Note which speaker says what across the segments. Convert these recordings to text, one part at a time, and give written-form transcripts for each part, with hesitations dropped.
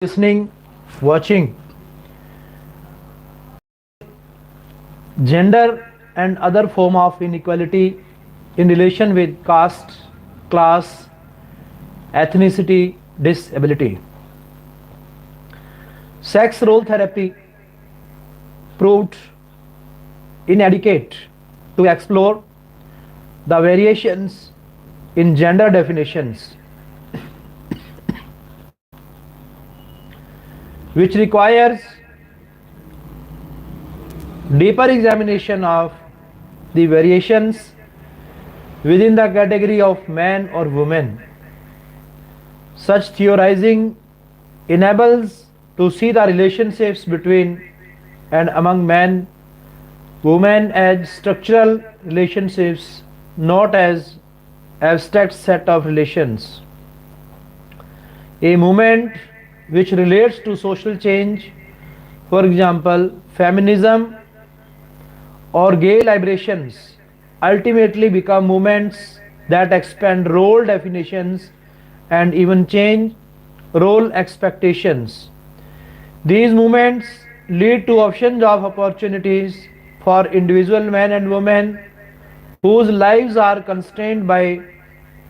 Speaker 1: listening, watching. Gender and other form of inequality in relation with caste, class, ethnicity, disability. Sex role therapy proved inadequate to explore the variations in gender definitions, which requires deeper examination of the variations within the category of man or woman. Such theorizing enables to see the relationships between and among man, women as structural relationships, not as abstract set of relations. A movement which relates to social change, for example, feminism or gay liberations, ultimately become movements that expand role definitions and even change role expectations. These movements lead to options of opportunities for individual men and women whose lives are constrained by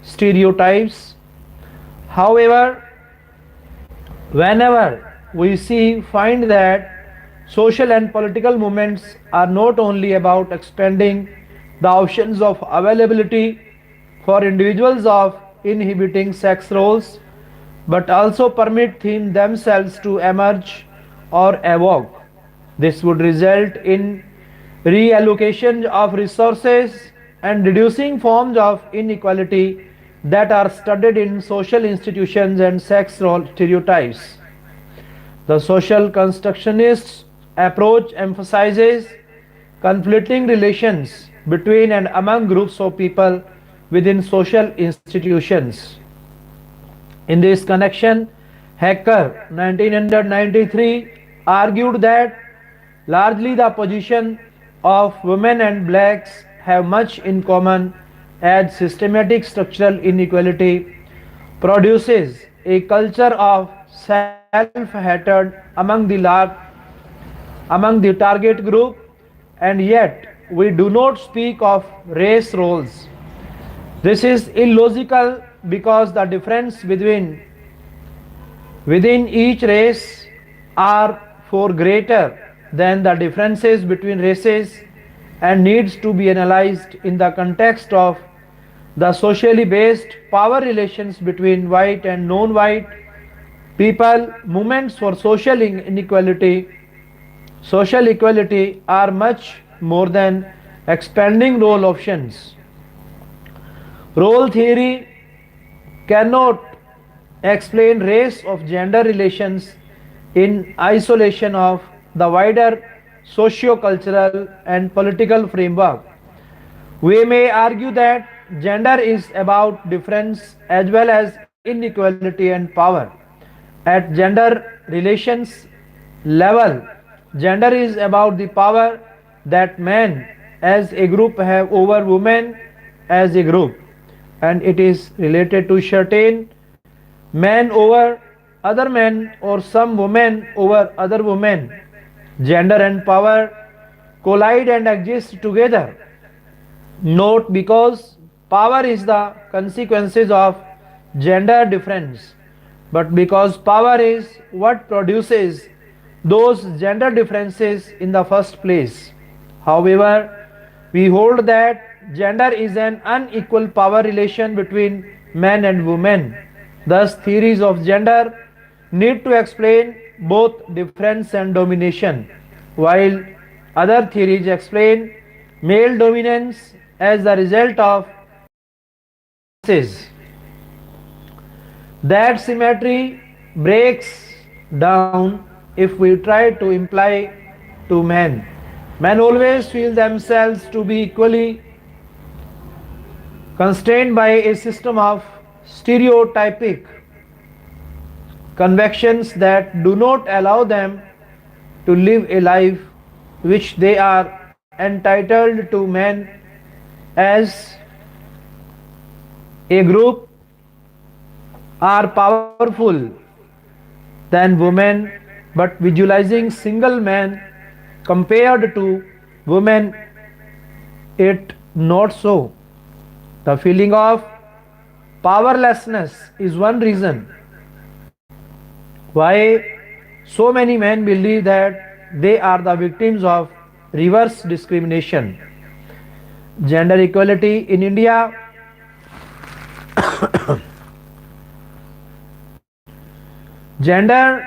Speaker 1: stereotypes. However, whenever we find that social and political movements are not only about expanding the options of availability for individuals of inhibiting sex roles, but also permit them themselves to emerge or evoke. This would result in reallocation of resources and reducing forms of inequality that are studied in social institutions and sex role stereotypes. The social constructionist approach emphasizes conflicting relations between and among groups of people within social institutions. In this connection, Hacker 1993 argued that largely the position of women and blacks have much in common as systematic structural inequality produces a culture of self-hatred among the target group, and yet we do not speak of race roles. This is illogical because the difference within each race are far greater than the differences between races and needs to be analyzed in the context of the socially based power relations between white and non-white people. Movements for social equality are much more than expanding role options. Role theory cannot explain race of gender relations in isolation of the wider socio-cultural and political framework. We may argue that gender is about difference as well as inequality and power. At gender relations level, gender is about the power that men as a group have over women as a group, and it is related to certain men over other men or some women over other women. Gender and power collide and exist together, not because power is the consequences of gender difference, but because power is what produces those gender differences in the first place. However, we hold that gender is an unequal power relation between men and women. Thus, theories of gender need to explain both difference and domination, while other theories explain male dominance as the result of differences. That symmetry breaks down if we try to imply to men. Men always feel themselves to be equally constrained by a system of stereotypic convictions that do not allow them to live a life which they are entitled to. Men as a group are powerful than women, but visualizing single man compared to women, it not so. The feeling of powerlessness is one reason why so many men believe that they are the victims of reverse discrimination. Gender equality in India. Gender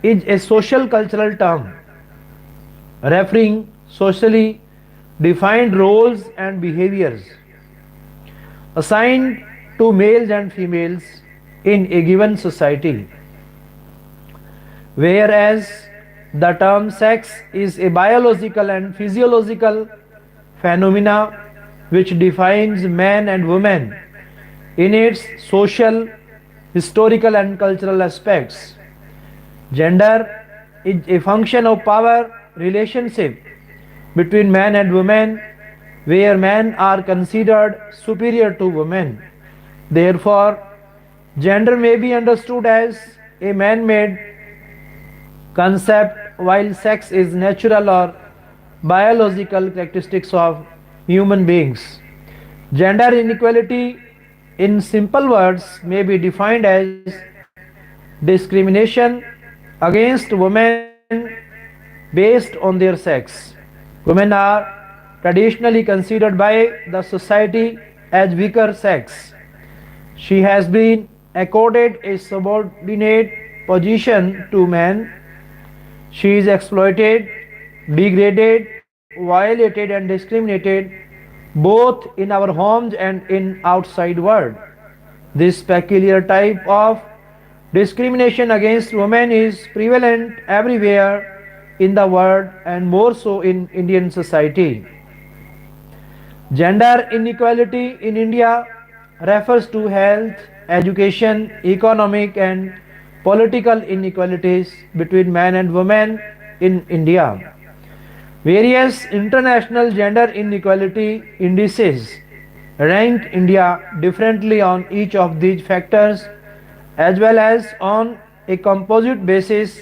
Speaker 1: is a social cultural term referring socially defined roles and behaviors assigned to males and females in a given society, whereas the term sex is a biological and physiological phenomena which defines man and woman in its social, historical and cultural aspects. Gender is a function of power relationship between man and woman, where men are considered superior to women. Therefore, gender may be understood as a man-made concept while sex is natural or biological characteristics of human beings. Gender inequality in simple words may be defined as discrimination against women based on their sex. Women are traditionally considered by the society as weaker sex. She has been accorded a subordinate position to men. She is exploited, degraded, violated and discriminated both in our homes and in outside world. This peculiar type of discrimination against women is prevalent everywhere in the world and more so in Indian society. Gender inequality in India refers to health, education, economic and political inequalities between men and women in India. Various international gender inequality indices rank India differently on each of these factors as well as on a composite basis,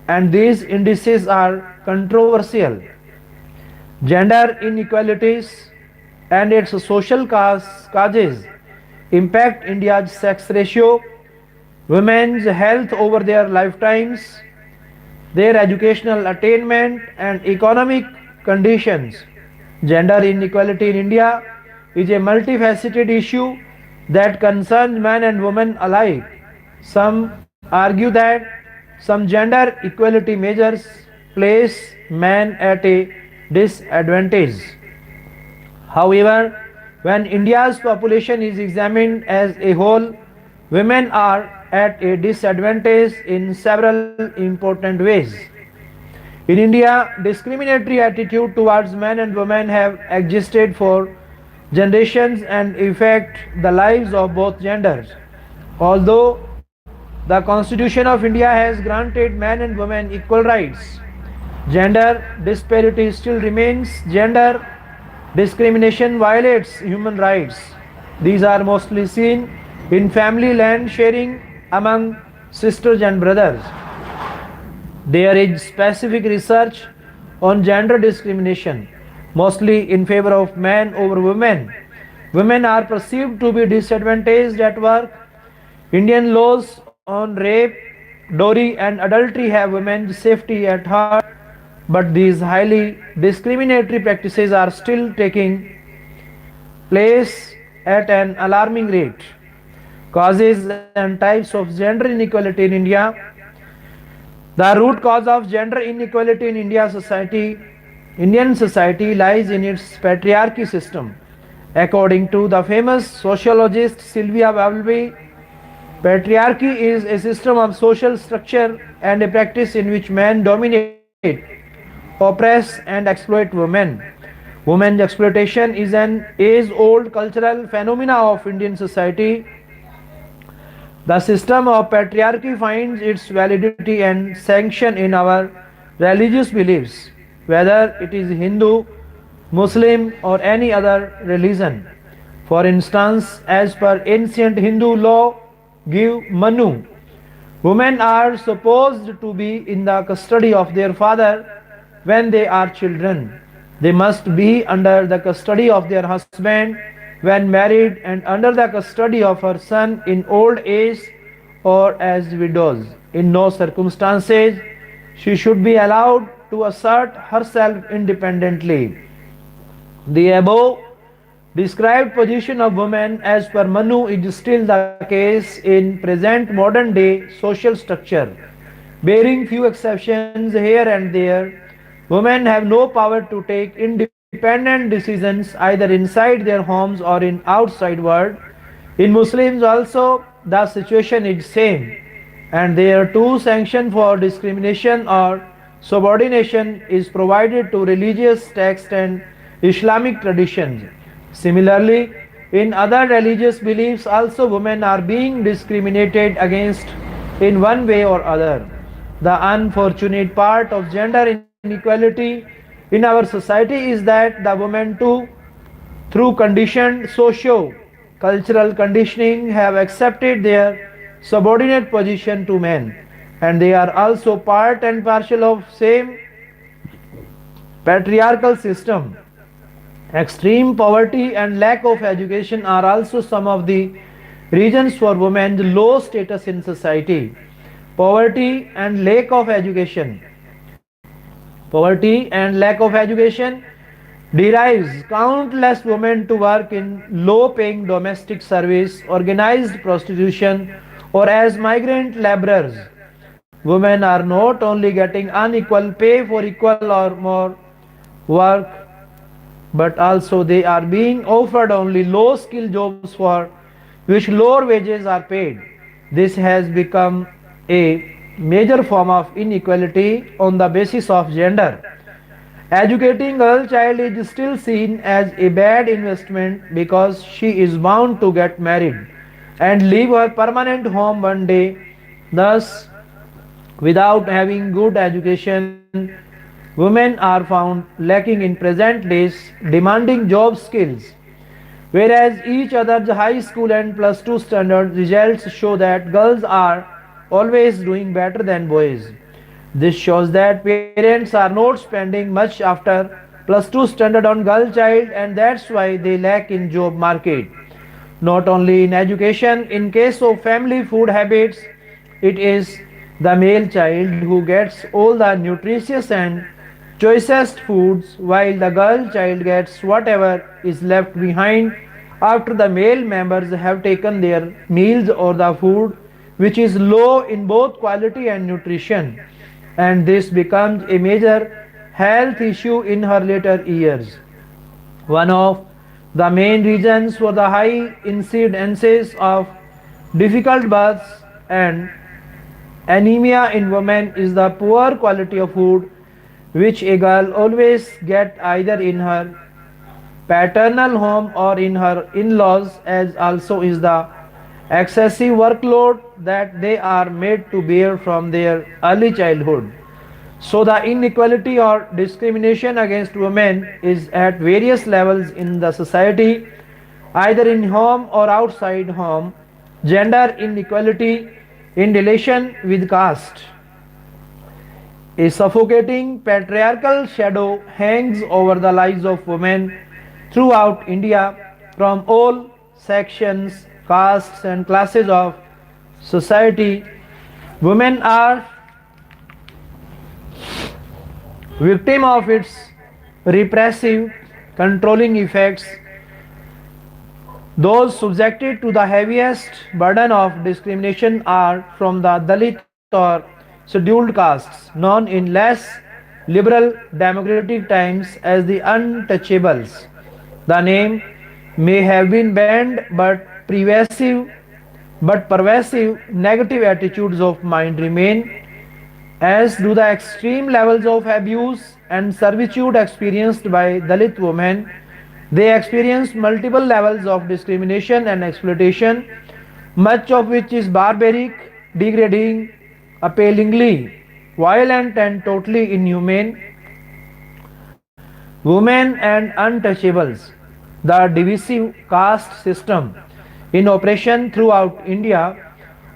Speaker 1: and these indices are controversial. Gender inequalities and its social causes impact India's sex ratio, women's health over their lifetimes, their educational attainment and economic conditions. Gender inequality in India is a multifaceted issue that concerns men and women alike. Some argue that some gender equality measures place men at a disadvantage. However, when India's population is examined as a whole, women are at a disadvantage in several important ways. In India, discriminatory attitude towards men and women have existed for generations and affect the lives of both genders. Although the Constitution of India has granted men and women equal rights, gender disparity still remains. Gender discrimination violates human rights. These are mostly seen in family land sharing among sisters and brothers. There is specific research on gender discrimination, mostly in favor of men over women. Women are perceived to be disadvantaged at work. Indian laws on rape, dowry, and adultery have women's safety at heart, but these highly discriminatory practices are still taking place at an alarming rate. Causes and types of gender inequality in India. The root cause of gender inequality in Indian society lies in its patriarchy system. According to the famous sociologist Sylvia Bowlby, patriarchy is a system of social structure and a practice in which men dominate, oppress and exploit women. Women's exploitation is an age-old cultural phenomena of Indian society. The system of patriarchy finds its validity and sanction in our religious beliefs, whether it is Hindu, Muslim or any other religion. For instance, as per ancient Hindu law, give Manu Women are supposed to be in the custody of their father when they are children. They must be under the custody of their husband when married and under the custody of her son in old age or as widows. In no circumstances she should be allowed to assert herself independently. The above described position of women as per Manu is still the case in present modern day social structure. Bearing few exceptions here and there, women have no power to take independent decisions either inside their homes or in outside world. In Muslims also the situation is same, and there too sanction for discrimination or subordination is provided to religious texts and Islamic traditions. Similarly, in other religious beliefs also women are being discriminated against in one way or other. The unfortunate part of gender inequality in our society is that the women too, through conditioned socio-cultural conditioning, have accepted their subordinate position to men, and they are also part and parcel of same patriarchal system. Extreme poverty and lack of education are also some of the reasons for women's low status in society. Poverty and lack of education. Poverty and lack of education derives countless women to work in low paying domestic service, organized prostitution, or as migrant laborers. Women are not only getting unequal pay for equal or more work, but also they are being offered only low skill jobs for which lower wages are paid. This has become a major form of inequality on the basis of gender. Educating girl child is still seen as a bad investment because she is bound to get married and leave her permanent home one day. Thus, without having good education, women are found lacking in present days demanding job skills. Whereas each other's high school and plus 2 standard results show that girls are always doing better than boys. This shows that parents are not spending much after plus 2 standard on girl child, and that's why they lack in job market. Not only in education, in case of family food habits, it is the male child who gets all the nutritious and choicest foods, while the girl child gets whatever is left behind after the male members have taken their meals, or the food which is low in both quality and nutrition, and this becomes a major health issue in her later years. One of the main reasons for the high incidences of difficult births and anemia in women is the poor quality of food which a girl always get either in her paternal home or in her in-laws, as also is the excessive workload that they are made to bear from their early childhood. So the inequality or discrimination against women is at various levels in the society, either in home or outside home. Gender inequality in relation with caste. A suffocating patriarchal shadow hangs over the lives of women throughout India from all sections, castes, and classes of society. Women are victim of its repressive, controlling effects. Those subjected to the heaviest burden of discrimination are from the Dalit or scheduled castes, known in less liberal democratic times as the untouchables. The name may have been banned, but pervasive negative attitudes of mind remain, as do the extreme levels of abuse and servitude experienced by Dalit women. They experience multiple levels of discrimination and exploitation, much of which is barbaric, degrading, appallingly violent, and totally inhumane. Women and untouchables. The divisive caste system in operation throughout India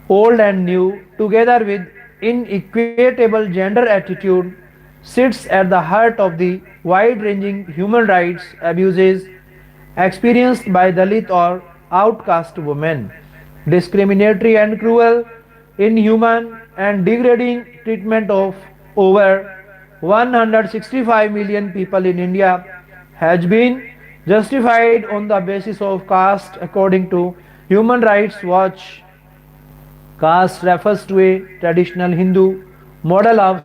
Speaker 1: old and new, together with inequitable gender attitude, sits at the heart of the wide ranging human rights abuses experienced by Dalit or outcast women. Discriminatory and cruel, inhuman, and degrading treatment of over 165 million people in India has been justified on the basis of caste according to Human Rights Watch. Caste refers to a traditional Hindu model of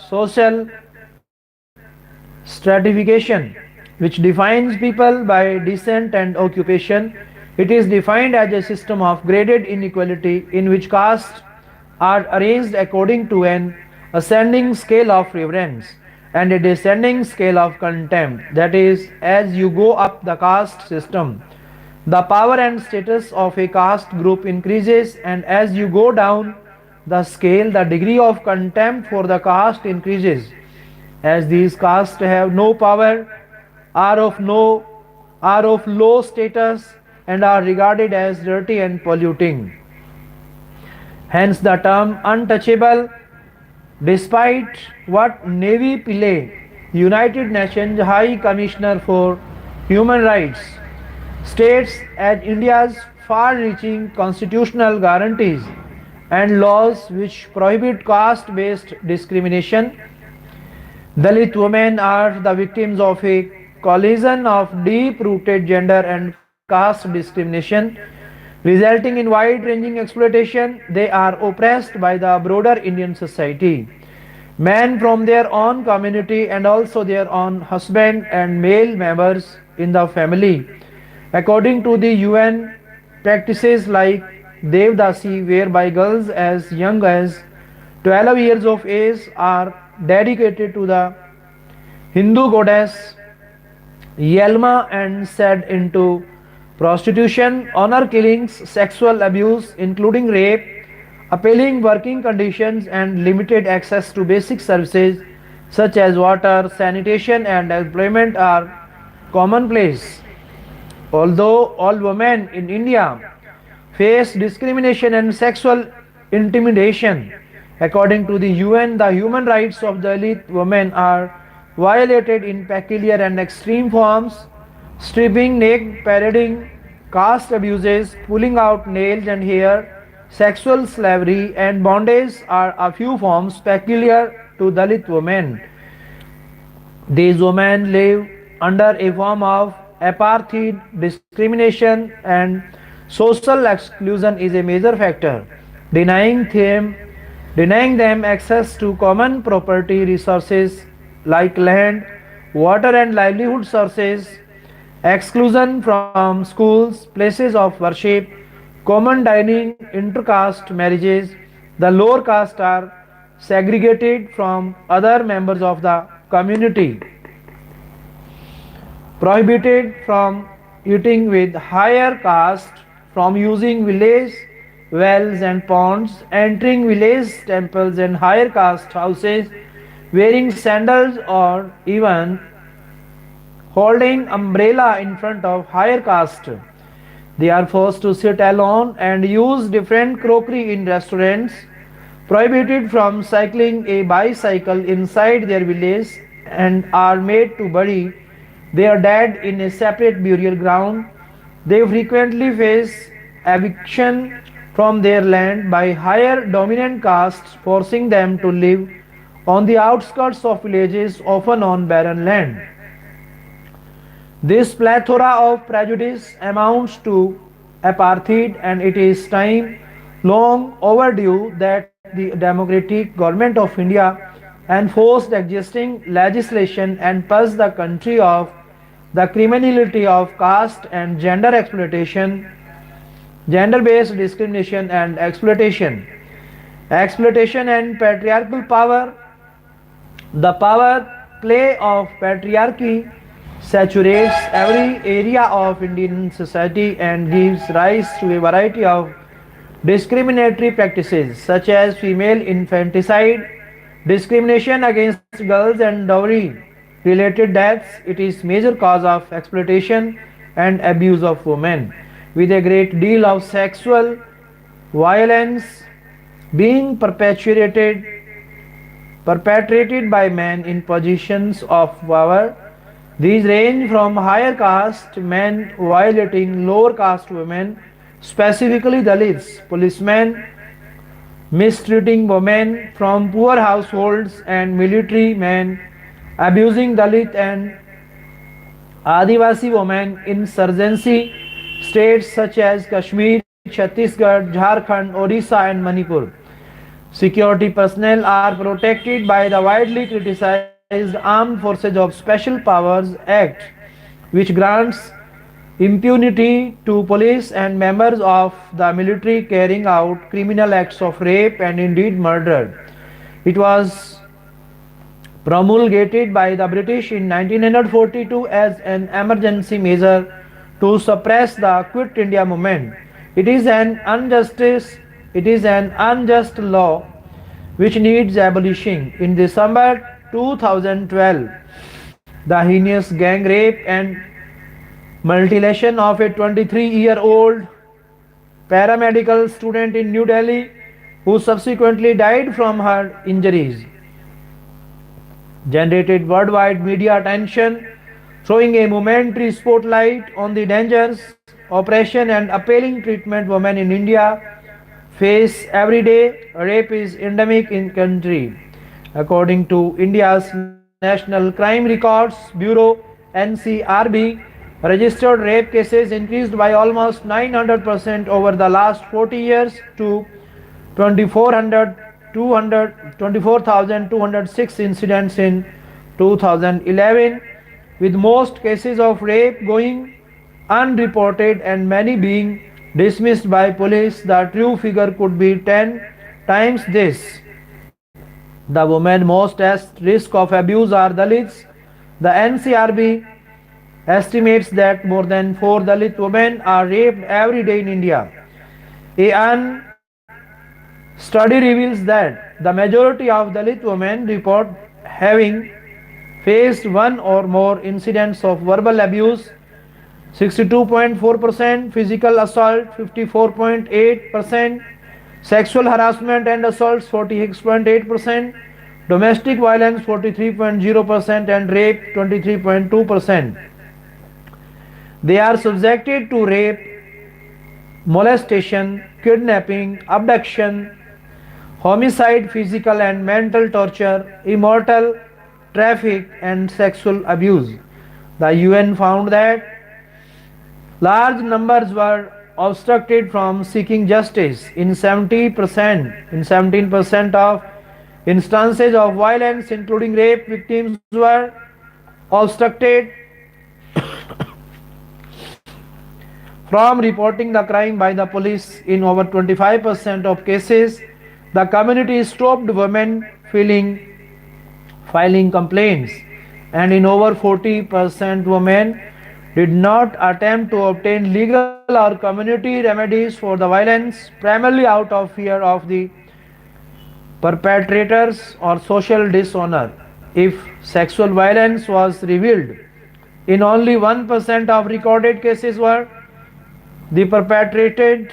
Speaker 1: social stratification which defines people by descent and occupation. It is defined as a system of graded inequality in which castes are arranged according to an ascending scale of reverence and a descending scale of contempt. That is, as you go up the caste system, the power and status of a caste group increases, and as you go down the scale, the degree of contempt for the caste increases. As these castes have no power, are of no are of low status, and are regarded as dirty and polluting. Hence the term untouchable, despite what Nevi Pillay, United Nations High Commissioner for Human Rights, states as India's far-reaching constitutional guarantees and laws which prohibit caste-based discrimination. Dalit women are the victims of a collision of deep-rooted gender and caste discrimination, resulting in wide-ranging exploitation. They are oppressed by the broader Indian society. Men from their own community and also their own husband and male members in the family. According to the UN, practices like Devdasi, whereby girls as young as 12 years of age are dedicated to the Hindu goddess Yelma and set into prostitution, honor killings, sexual abuse, including rape, appalling working conditions, and limited access to basic services such as water, sanitation, and employment are commonplace. Although all women in India face discrimination and sexual intimidation, according to the UN, the human rights of Dalit women are violated in peculiar and extreme forms. Stripping, naked parading, caste abuses, pulling out nails and hair, sexual slavery, and bondage are a few forms peculiar to Dalit women. These women live under a form of apartheid, discrimination, and social exclusion is a major factor, denying them access to common property resources like land, water, and livelihood sources, exclusion from schools, places of worship, common dining, intercaste marriages. The lower caste are segregated from other members of the community, prohibited from eating with higher caste, from using village wells and ponds, entering village temples and higher caste houses, wearing sandals, or even holding umbrella in front of higher caste. They are forced to sit alone and use different crockery in restaurants, prohibited from cycling a bicycle inside their village, and are made to bury their dead in a separate burial ground. They frequently face eviction from their land by higher dominant castes, forcing them to live on the outskirts of villages, often on barren land. This plethora of prejudice amounts to apartheid, and it is time long overdue that the democratic government of India enforced existing legislation and purged the country of the criminality of caste and gender exploitation, gender-based discrimination and exploitation and patriarchal power. The power play of patriarchy saturates every area of Indian society and gives rise to a variety of discriminatory practices such as female infanticide, discrimination against girls, and dowry related deaths. It is major cause of exploitation and abuse of women, with a great deal of sexual violence being perpetrated by men in positions of power. These range from higher caste men violating lower caste women, specifically Dalits, policemen mistreating women from poor households, and military men abusing Dalit and Adivasi women in insurgency states such as Kashmir, Chhattisgarh, Jharkhand, Odisha, and Manipur. Security personnel are protected by the widely criticized Armed Forces of Special Powers Act, which grants impunity to police and members of the military carrying out criminal acts of rape and indeed murder. It was promulgated by the British in 1942 as an emergency measure to suppress the Quit India movement. It is an injustice, it is an unjust law which needs abolishing. In December 2012, the heinous gang rape and mutilation of a 23-year-old paramedical student in New Delhi who subsequently died from her injuries generated worldwide media attention, throwing a momentary spotlight on the dangers, oppression, and appalling treatment women in India face every day. Rape is endemic in country. According to India's National Crime Records Bureau (NCRB), registered rape cases increased by almost 900% over the last 40 years to 24,206 incidents in 2011, with most cases of rape going unreported and many being dismissed by police. The true figure could be 10 times this. The women most at risk of abuse are Dalits. The NCRB estimates that more than 4 Dalit women are raped every day in India. A study reveals that the majority of Dalit women report having faced one or more incidents of verbal abuse, 62.4%, physical assault 54.8%, sexual harassment and assaults 46.8%, domestic violence 43.0%, and rape 23.2%. They are subjected to rape, molestation, kidnapping, abduction, homicide, physical and mental torture, immortal traffic, and sexual abuse. The UN found that large numbers were obstructed from seeking justice. In 17% of instances of violence, including rape, victims were obstructed from reporting the crime by the police. In over 25% of cases, the community stopped women filing complaints, and in over 40% women did not attempt to obtain legal or community remedies for the violence, primarily out of fear of the perpetrators or social dishonor. If sexual violence was revealed, in only 1% of recorded cases were the perpetrated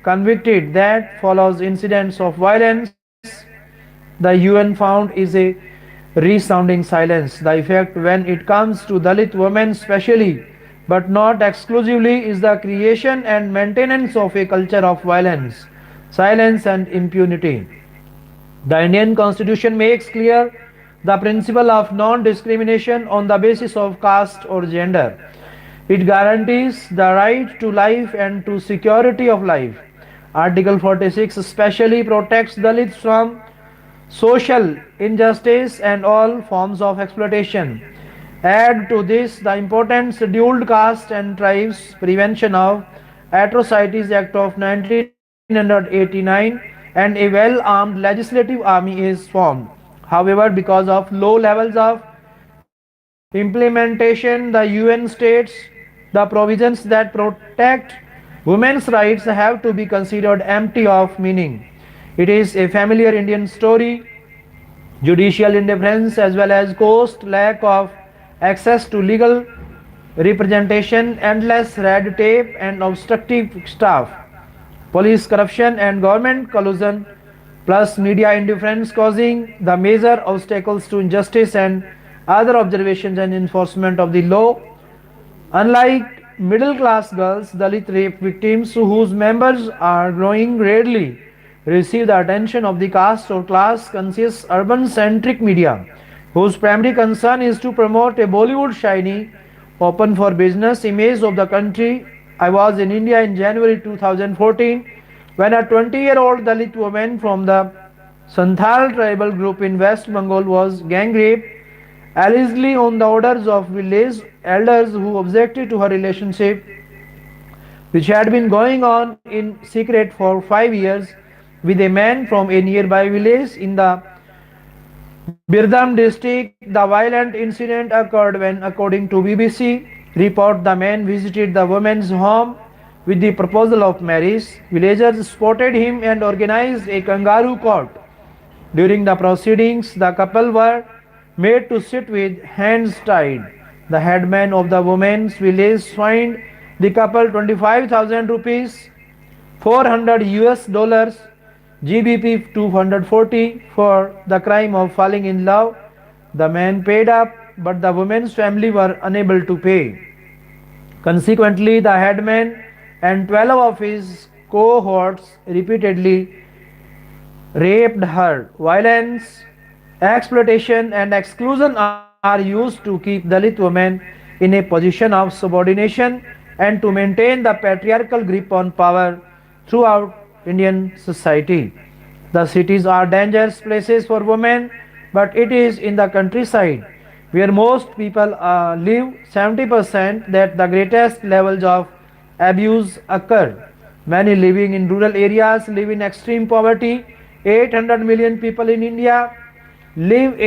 Speaker 1: convicted. That follows incidents of violence, the UN found, is a resounding silence. The effect when it comes to Dalit women especially, but not exclusively, is the creation and maintenance of a culture of violence, silence and impunity. The Indian Constitution makes clear the principle of non-discrimination on the basis of caste or gender. It guarantees the right to life and to security of life. Article 46 especially protects Dalits from social injustice and all forms of exploitation. Add to this the important Scheduled Caste and Tribes Prevention of Atrocities Act of 1989, and a well-armed legislative army is formed. However, because of low levels of implementation, the UN states the provisions that protect women's rights have to be considered empty of meaning. It is a familiar Indian story: judicial indifference as well as cost, lack of access to legal representation, endless red tape, and obstructive staff. police corruption and government collusion, plus media indifference causing the major obstacles to injustice and other observations and enforcement of the law. Unlike middle class girls, Dalit rape victims whose members are growing rarely receive the attention of the caste or class conscious urban centric media, whose primary concern is to promote a Bollywood shiny, open for business image of the country. I was in India in January 2014 when a 20-year-old Dalit woman from the Santhal tribal group in West Bengal was gang raped allegedly on the orders of village elders who objected to her relationship, which had been going on in secret for 5 years with a man from a nearby village in the Birdam district. The violent incident occurred when, according to BBC report, the man visited the woman's home with the proposal of marriage. Villagers spotted him and organized a kangaroo court. During the proceedings, the couple were made to sit with hands tied. The headman of the women's village fined the couple 25,000 rupees, 400 US dollars, GBP 240 for the crime of falling in love. The man paid up, but the woman's family were unable to pay. Consequently, the headman and 12 of his cohorts repeatedly raped her. Violence, exploitation, and exclusion are used to keep Dalit women in a position of subordination and to maintain the patriarchal grip on power throughout Indian society. The cities are dangerous places for women, but it is in the countryside where most people live 70% that the greatest levels of abuse occur. Many living in rural areas live in extreme poverty. 800 million people in India live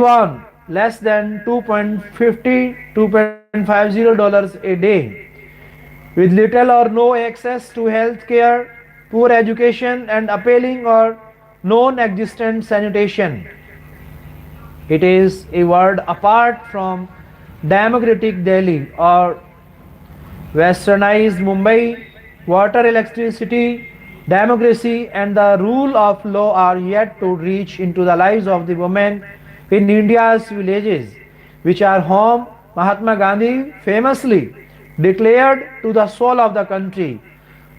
Speaker 1: on less than 2.50 dollars a day, with little or no access to health care, poor education, and appalling or non-existent sanitation. It is a world apart from democratic Delhi or westernized Mumbai. Water, electricity, democracy, and the rule of law are yet to reach into the lives of the women in India's villages, which are home. Mahatma Gandhi famously declared to the soul of the country.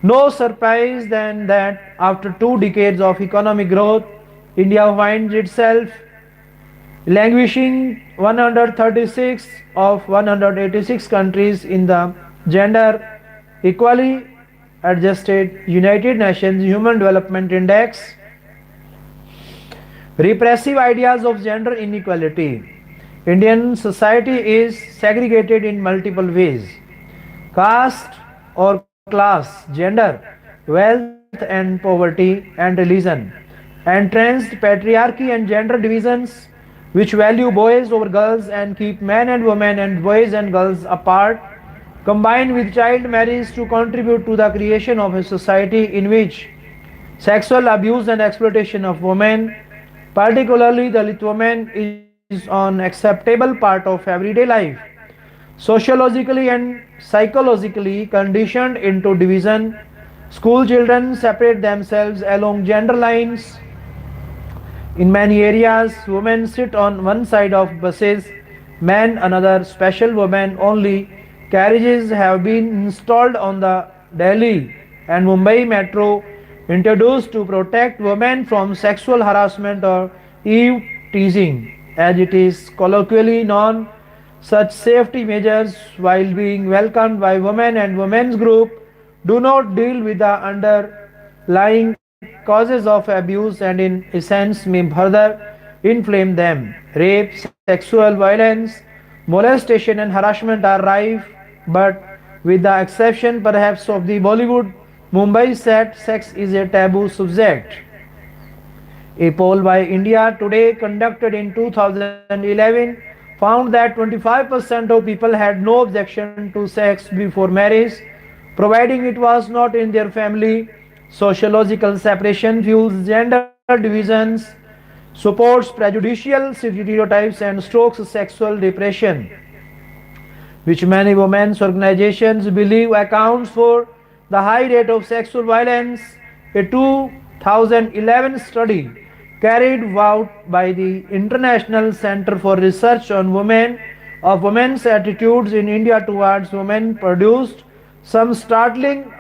Speaker 1: No surprise then that after 2 decades of economic growth, India finds itself languishing 136 of 186 countries in the gender equally adjusted United Nations Human Development Index. Repressive ideas of gender inequality. Indian society is segregated in multiple ways: caste or class, gender, wealth and poverty, and religion. Entrenched patriarchy and gender divisions, which value boys over girls and keep men and women and boys and girls apart, combined with child marriage to contribute to the creation of a society in which sexual abuse and exploitation of women, particularly Dalit women, is an acceptable part of everyday life. Sociologically and psychologically conditioned into division, school children separate themselves along gender lines. In many areas, women sit on one side of buses, men another. Special women only carriages have been installed on the Delhi and Mumbai metro, introduced to protect women from sexual harassment or eve teasing, as it is colloquially known. Such safety measures, while being welcomed by women and women's group, do not deal with the underlying causes of abuse and in essence may further inflame them. Rape, sexual violence, molestation and harassment are rife, but with the exception perhaps of the Bollywood Mumbai set, sex is a taboo subject. A poll by India Today conducted in 2011 found that 25% of people had no objection to sex before marriage, providing it was not in their family. Sociological separation fuels gender divisions, supports prejudicial stereotypes, and stokes sexual repression, which many women's organizations believe accounts for the high rate of sexual violence. A 2011 study carried out by the International Center for Research on Women of Women's Attitudes in India towards women produced some startling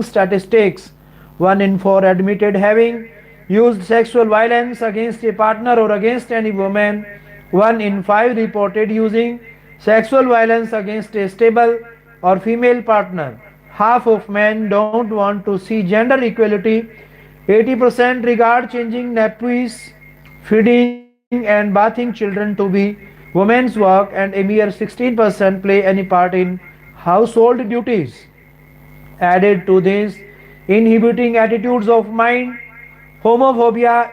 Speaker 1: statistics. 1 in 4 admitted having used sexual violence against a partner or against any woman. 1 in 5 reported using sexual violence against a stable or female partner. Half of men don't want to see gender equality. 80% regard changing nappies, feeding and bathing children to be women's work, and a mere 16% play any part in household duties. Added to this, inhibiting attitudes of mind, homophobia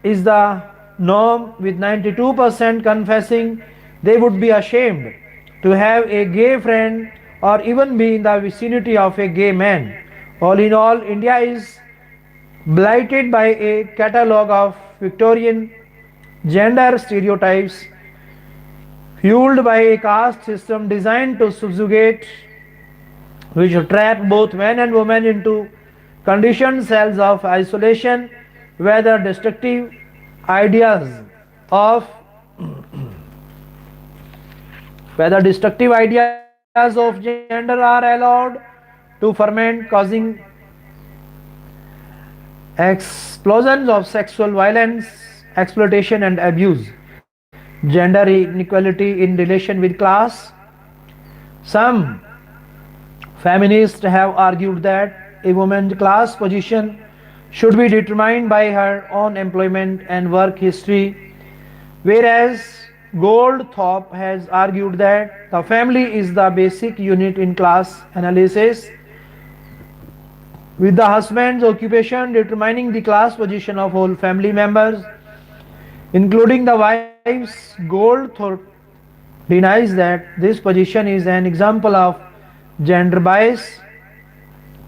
Speaker 1: is the norm, with 92% confessing they would be ashamed to have a gay friend or even be in the vicinity of a gay man. All in all, India is blighted by a catalogue of Victorian gender stereotypes fueled by a caste system designed to subjugate, which trap both men and women into conditioned cells of isolation, whether of destructive ideas of gender are allowed to ferment, causing explosions of sexual violence, exploitation, and abuse. Gender inequality in relation with class. Some feminists have argued that a woman's class position should be determined by her own employment and work history, whereas Goldthorpe has argued that the family is the basic unit in class analysis, with the husband's occupation determining the class position of all family members, including the wives. Goldthorpe denies that this position is an example of gender bias,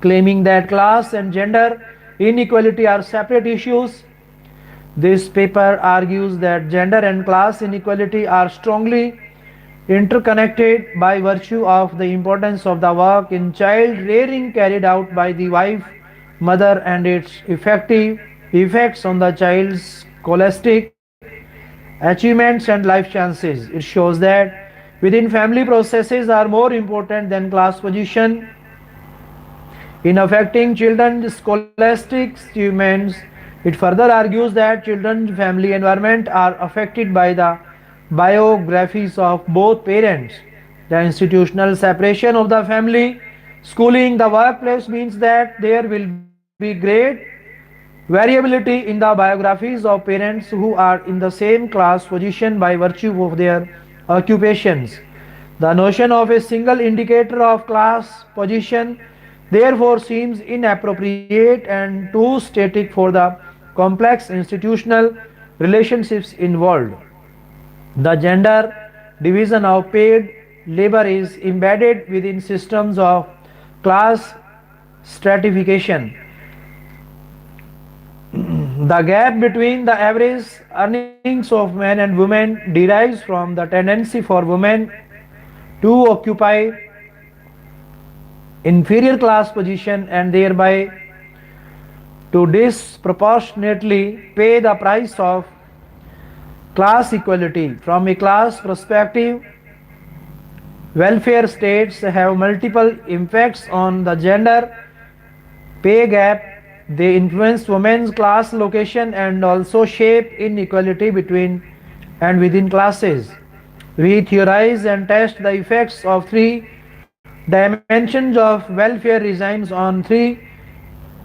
Speaker 1: claiming that class and gender inequality are separate issues. This paper argues that gender and class inequality are strongly interconnected by virtue of the importance of the work in child rearing carried out by the wife, mother, and its effective effects on the child's scholastic achievements and life chances. It shows that within family processes are more important than class position in affecting children's scholastic achievements. It further argues that children's family environment are affected by the biographies of both parents. The institutional separation of the family, schooling, the workplace means that there will be great variability in the biographies of parents who are in the same class position by virtue of their occupations. The notion of a single indicator of class position therefore seems inappropriate and too static for the complex institutional relationships involved. The gender division of paid labor is embedded within systems of class stratification. The gap between the average earnings of men and women derives from the tendency for women to occupy inferior class position and thereby to disproportionately pay the price of class equality. From a class perspective, welfare states have multiple impacts on the gender pay gap. They influence women's class location and also shape inequality between and within classes. We theorize and test the effects of three dimensions of welfare regimes on three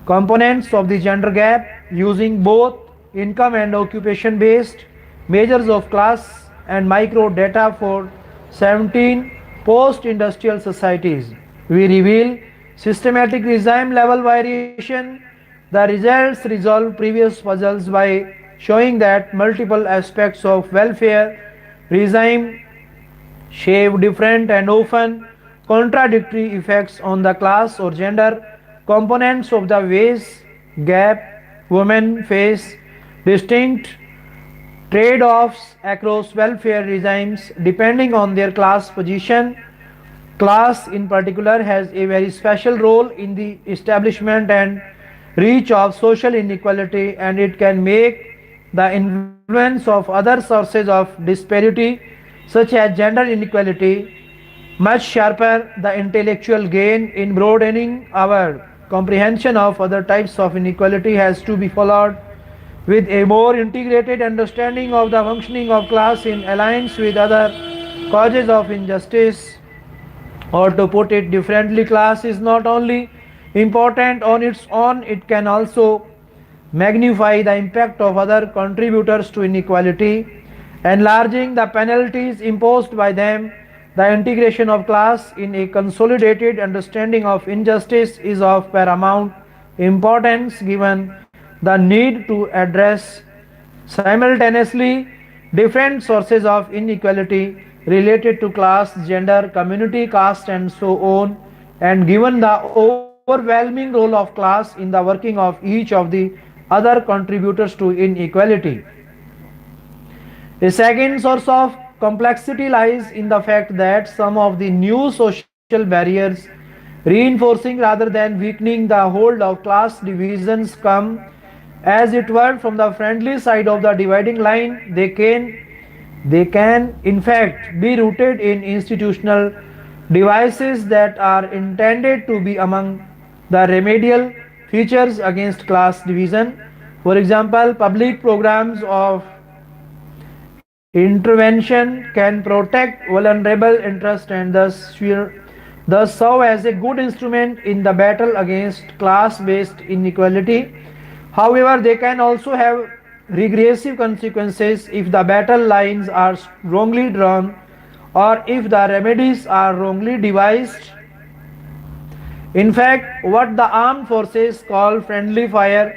Speaker 1: components of the gender gap using both income and occupation based measures of class and micro data for 17 post industrial societies. We reveal systematic regime level variation. The results resolve previous puzzles by showing that multiple aspects of welfare regime shave different and often contradictory effects on the class or gender components of the wage gap. Women face distinct trade-offs across welfare regimes depending on their class position. Class in particular has a very special role in the establishment and reach of social inequality, and it can make the influence of other sources of disparity such as gender inequality much sharper. The intellectual gain in broadening our comprehension of other types of inequality has to be followed with a more integrated understanding of the functioning of class in alliance with other causes of injustice. Or to put it differently, class is not only important on its own, it can also magnify the impact of other contributors to inequality, enlarging the penalties imposed by them. The integration of class in a consolidated understanding of injustice is of paramount importance given the need to address simultaneously different sources of inequality related to class, gender, community, caste, and so on, and given the overwhelming role of class in the working of each of the other contributors to inequality. A second source of complexity lies in the fact that some of the new social barriers, reinforcing rather than weakening the hold of class divisions, come as it were from the friendly side of the dividing line. They can in fact be rooted in institutional devices that are intended to be among the remedial features against class division. For example, public programs of intervention can protect vulnerable interests and thus serve as a good instrument in the battle against class-based inequality. However, they can also have regressive consequences if the battle lines are wrongly drawn or if the remedies are wrongly devised. In fact, what the armed forces call friendly fire,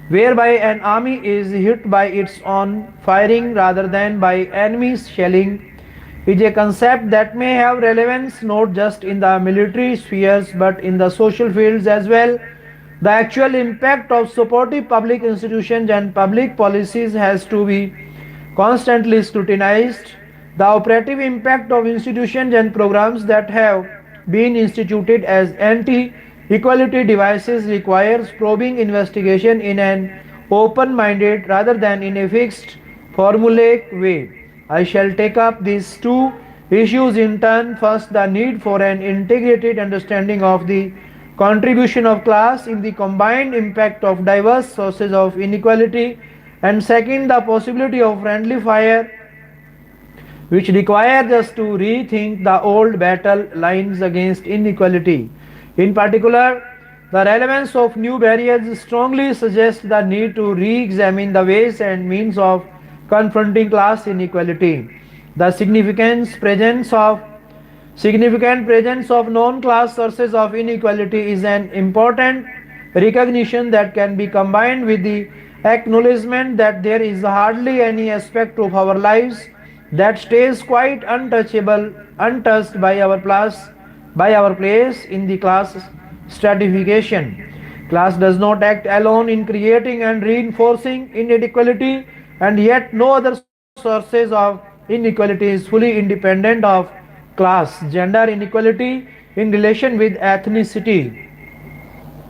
Speaker 1: whereby an army is hit by its own firing rather than by enemies shelling, is a concept that may have relevance not just in the military spheres but in the social fields as well. The actual impact of supportive public institutions and public policies has to be constantly scrutinized. The operative impact of institutions and programs that have been instituted as anti equality devices requires probing investigation in an open minded rather than in a fixed formulaic way. I shall take up these two issues in turn. First, the need for an integrated understanding of the contribution of class in the combined impact of diverse sources of inequality, and second, the possibility of friendly fire, which requires us to rethink the old battle lines against inequality. In particular, the relevance of new barriers strongly suggests the need to re-examine the ways and means of confronting class inequality. The significant presence of non-class sources of inequality is an important recognition that can be combined with the acknowledgement that there is hardly any aspect of our lives that stays quite untouched by our place in the class stratification. Class does not act alone in creating and reinforcing inequality, and yet no other sources of inequality is fully independent of class. Gender inequality in relation with ethnicity.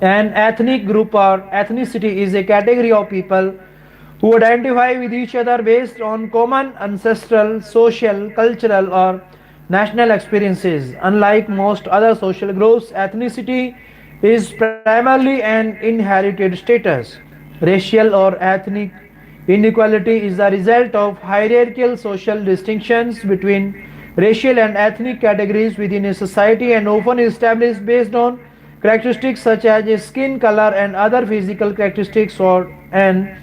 Speaker 1: An ethnic group or ethnicity is a category of people who identify with each other based on common ancestral, social, cultural, or national experiences. Unlike most other social groups, ethnicity is primarily an inherited status. Racial or ethnic inequality is the result of hierarchical social distinctions between racial and ethnic categories within a society and often established based on characteristics such as skin color and other physical characteristics or an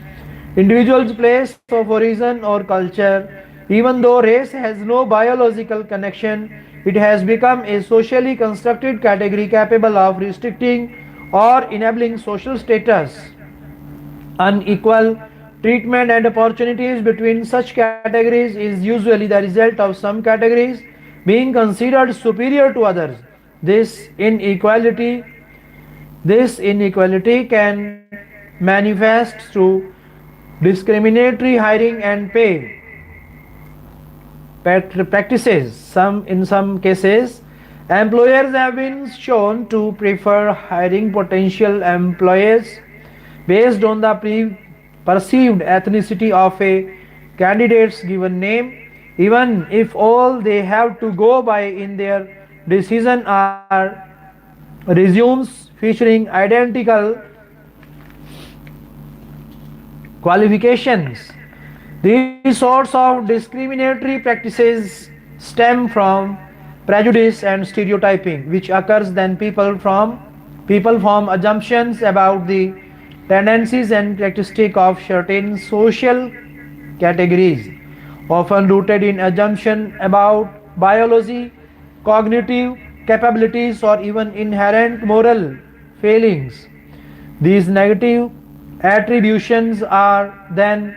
Speaker 1: individual's place of origin or culture. Even though race has no biological connection, it has become a socially constructed category capable of restricting or enabling social status. Unequal treatment and opportunities between such categories is usually the result of some categories being considered superior to others. This inequality this inequality can manifest through discriminatory hiring and pay practices. In some cases, Employers have been shown to prefer hiring potential employees based on the perceived ethnicity of a candidate's given name, even if all they have to go by in their decision are resumes featuring identical qualifications. These sorts of discriminatory practices stem from prejudice and stereotyping, which occurs when people form assumptions about the tendencies and characteristics of certain social categories, often rooted in assumption about biology, cognitive capabilities, or even inherent moral failings. These negative attributions are then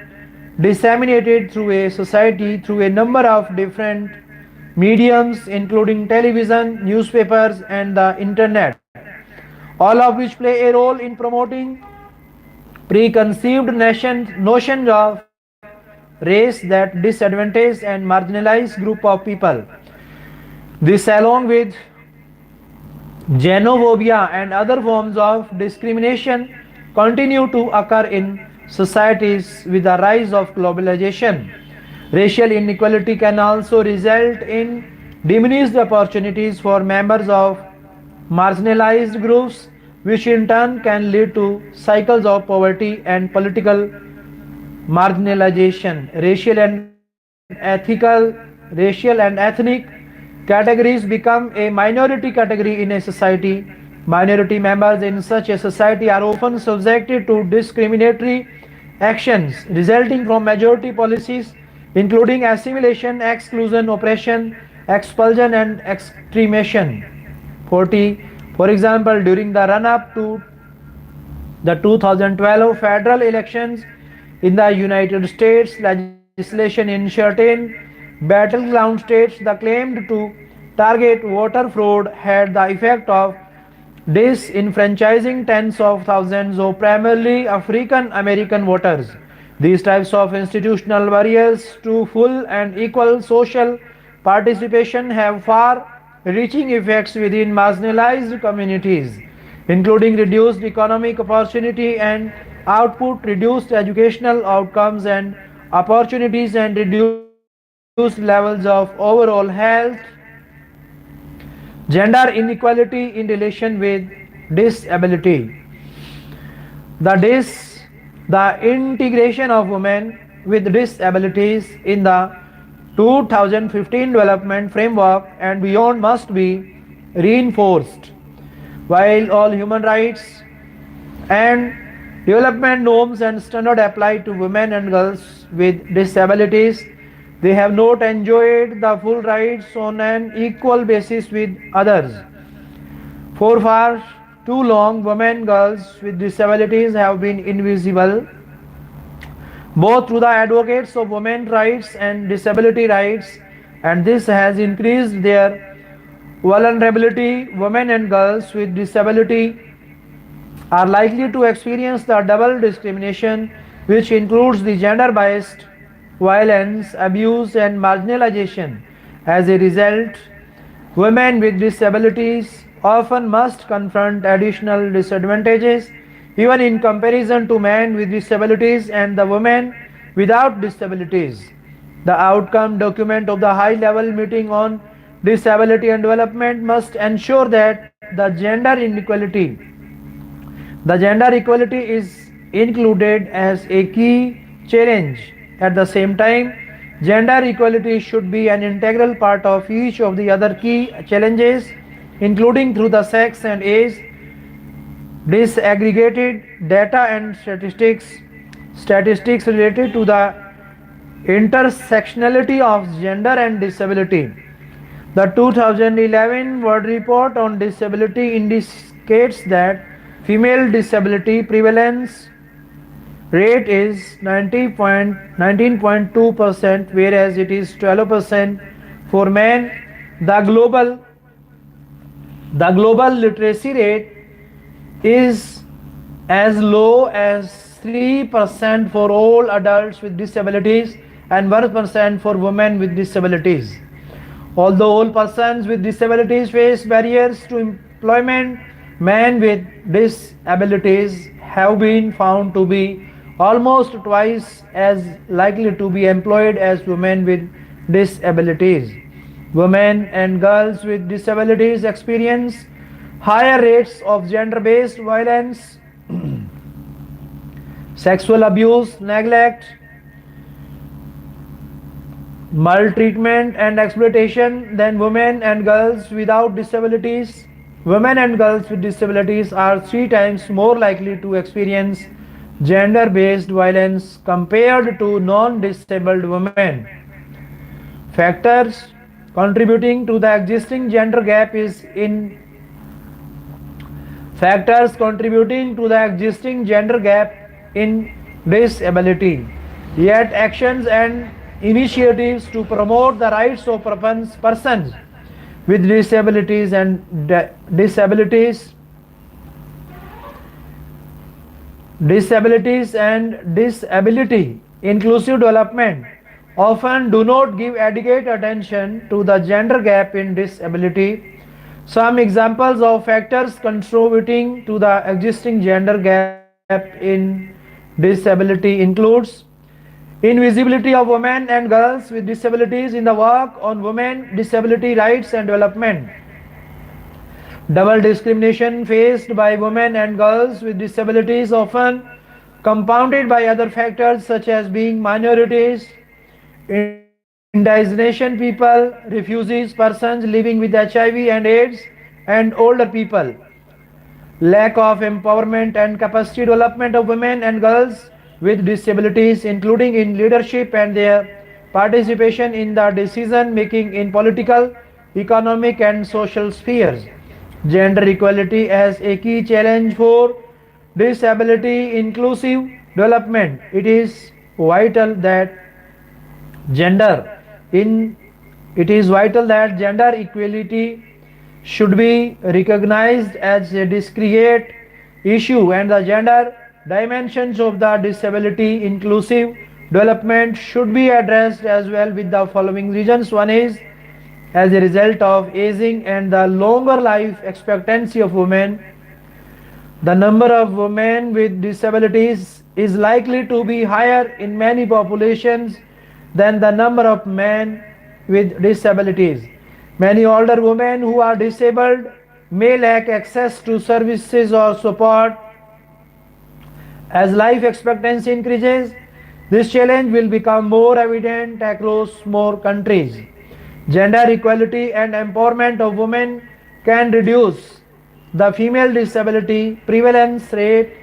Speaker 1: disseminated through a society through a number of different mediums, including television, newspapers, and the internet, all of which play a role in promoting preconceived notions of race that disadvantage and marginalized group of people. This, along with xenophobia and other forms of discrimination, continue to occur in societies with the rise of globalization. Racial inequality can also result in diminished opportunities for members of marginalized groups, which in turn can lead to cycles of poverty and political marginalization. Racial and ethnic categories become a minority category in a society. Minority members in such a society are often subjected to discriminatory actions resulting from majority policies, including assimilation, exclusion, oppression, expulsion, and extremation. 40. For example, during the run up to the 2012 federal elections in the United States, legislation in certain battleground states that claimed to target voter fraud had the effect of disenfranchising tens of thousands of primarily African American voters. These types of institutional barriers to full and equal social participation have far reaching effects within marginalized communities, including reduced economic opportunity and output, reduced educational outcomes and opportunities, and reduced levels of overall health. Gender inequality in relation with disability. The, dis, the integration of women with disabilities in the 2015 development framework and beyond must be reinforced. While all human rights and development norms and standards apply to women and girls with disabilities, they have not enjoyed the full rights on an equal basis with others. For far too long, women and girls with disabilities have been invisible, both to the advocates of women's rights and disability rights, and this has increased their vulnerability. Women and girls with disability are likely to experience the double discrimination, which includes the gender based violence, abuse, and marginalization. As a result, women with disabilities often must confront additional disadvantages even in comparison to men with disabilities and the women without disabilities. The outcome document of the high level meeting on disability and development must ensure that the gender equality is included as a key challenge. At the same time, gender equality should be an integral part of each of the other key challenges, including through the sex and age disaggregated data and statistics related to the intersectionality of gender and disability. The 2011 World Report on Disability indicates that female disability prevalence rate is 19.2%, whereas it is 12% for men. The global literacy rate is as low as 3% for all adults with disabilities and 1% for women with disabilities. Although all persons with disabilities face barriers to employment, men with disabilities have been found to be almost twice as likely to be employed as women with disabilities. Women and girls with disabilities experience higher rates of gender based violence, sexual abuse, neglect, maltreatment and exploitation than women and girls without disabilities. Women and girls with disabilities are 3 times more likely to experience gender based violence compared to non disabled women. Factors contributing to the existing gender gap is in Factors contributing to the existing gender gap in disability. Yet actions and initiatives to promote the rights of persons with disabilities and disability inclusive development often do not give adequate attention to the gender gap in disability. Some examples of factors contributing to the existing gender gap in disability includes invisibility of women and girls with disabilities in the work on women, disability rights and development. Double discrimination faced by women and girls with disabilities, often compounded by other factors such as being minorities, indigenous people, refugees, persons living with HIV and AIDS, and older people. Lack of empowerment and capacity development of women and girls with disabilities, including in leadership and their participation in the decision making in political, economic, and social spheres. Gender equality as a key challenge for disability inclusive development. It is vital that gender in it is vital that gender equality should be recognized as a discrete issue, and the gender dimensions of the disability inclusive development should be addressed as well with the following reasons. One is as a result of aging and the longer life expectancy of women, the number of women with disabilities is likely to be higher in many populations than the number of men with disabilities. Many older women who are disabled may lack access to services or support. As life expectancy increases, this challenge will become more evident across more countries. Gender equality and empowerment of women can reduce the female disability prevalence rate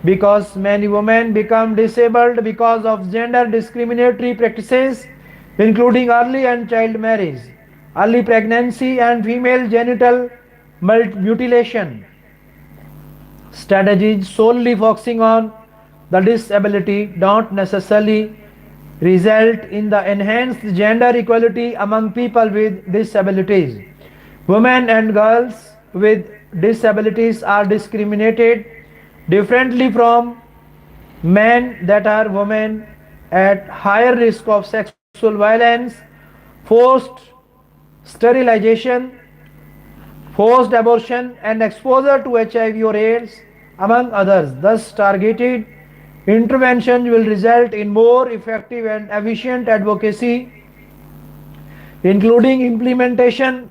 Speaker 1: because many women become disabled because of gender discriminatory practices, including early and child marriage, early pregnancy, and female genital mutilation. Strategies solely focusing on the disability don't necessarily result in the enhanced gender equality among people with disabilities. Women and girls with disabilities are discriminated differently from men, that are women at higher risk of sexual violence, forced sterilization, forced abortion, and exposure to HIV or AIDS, among others. Thus, targeted intervention will result in more effective and efficient advocacy, including implementation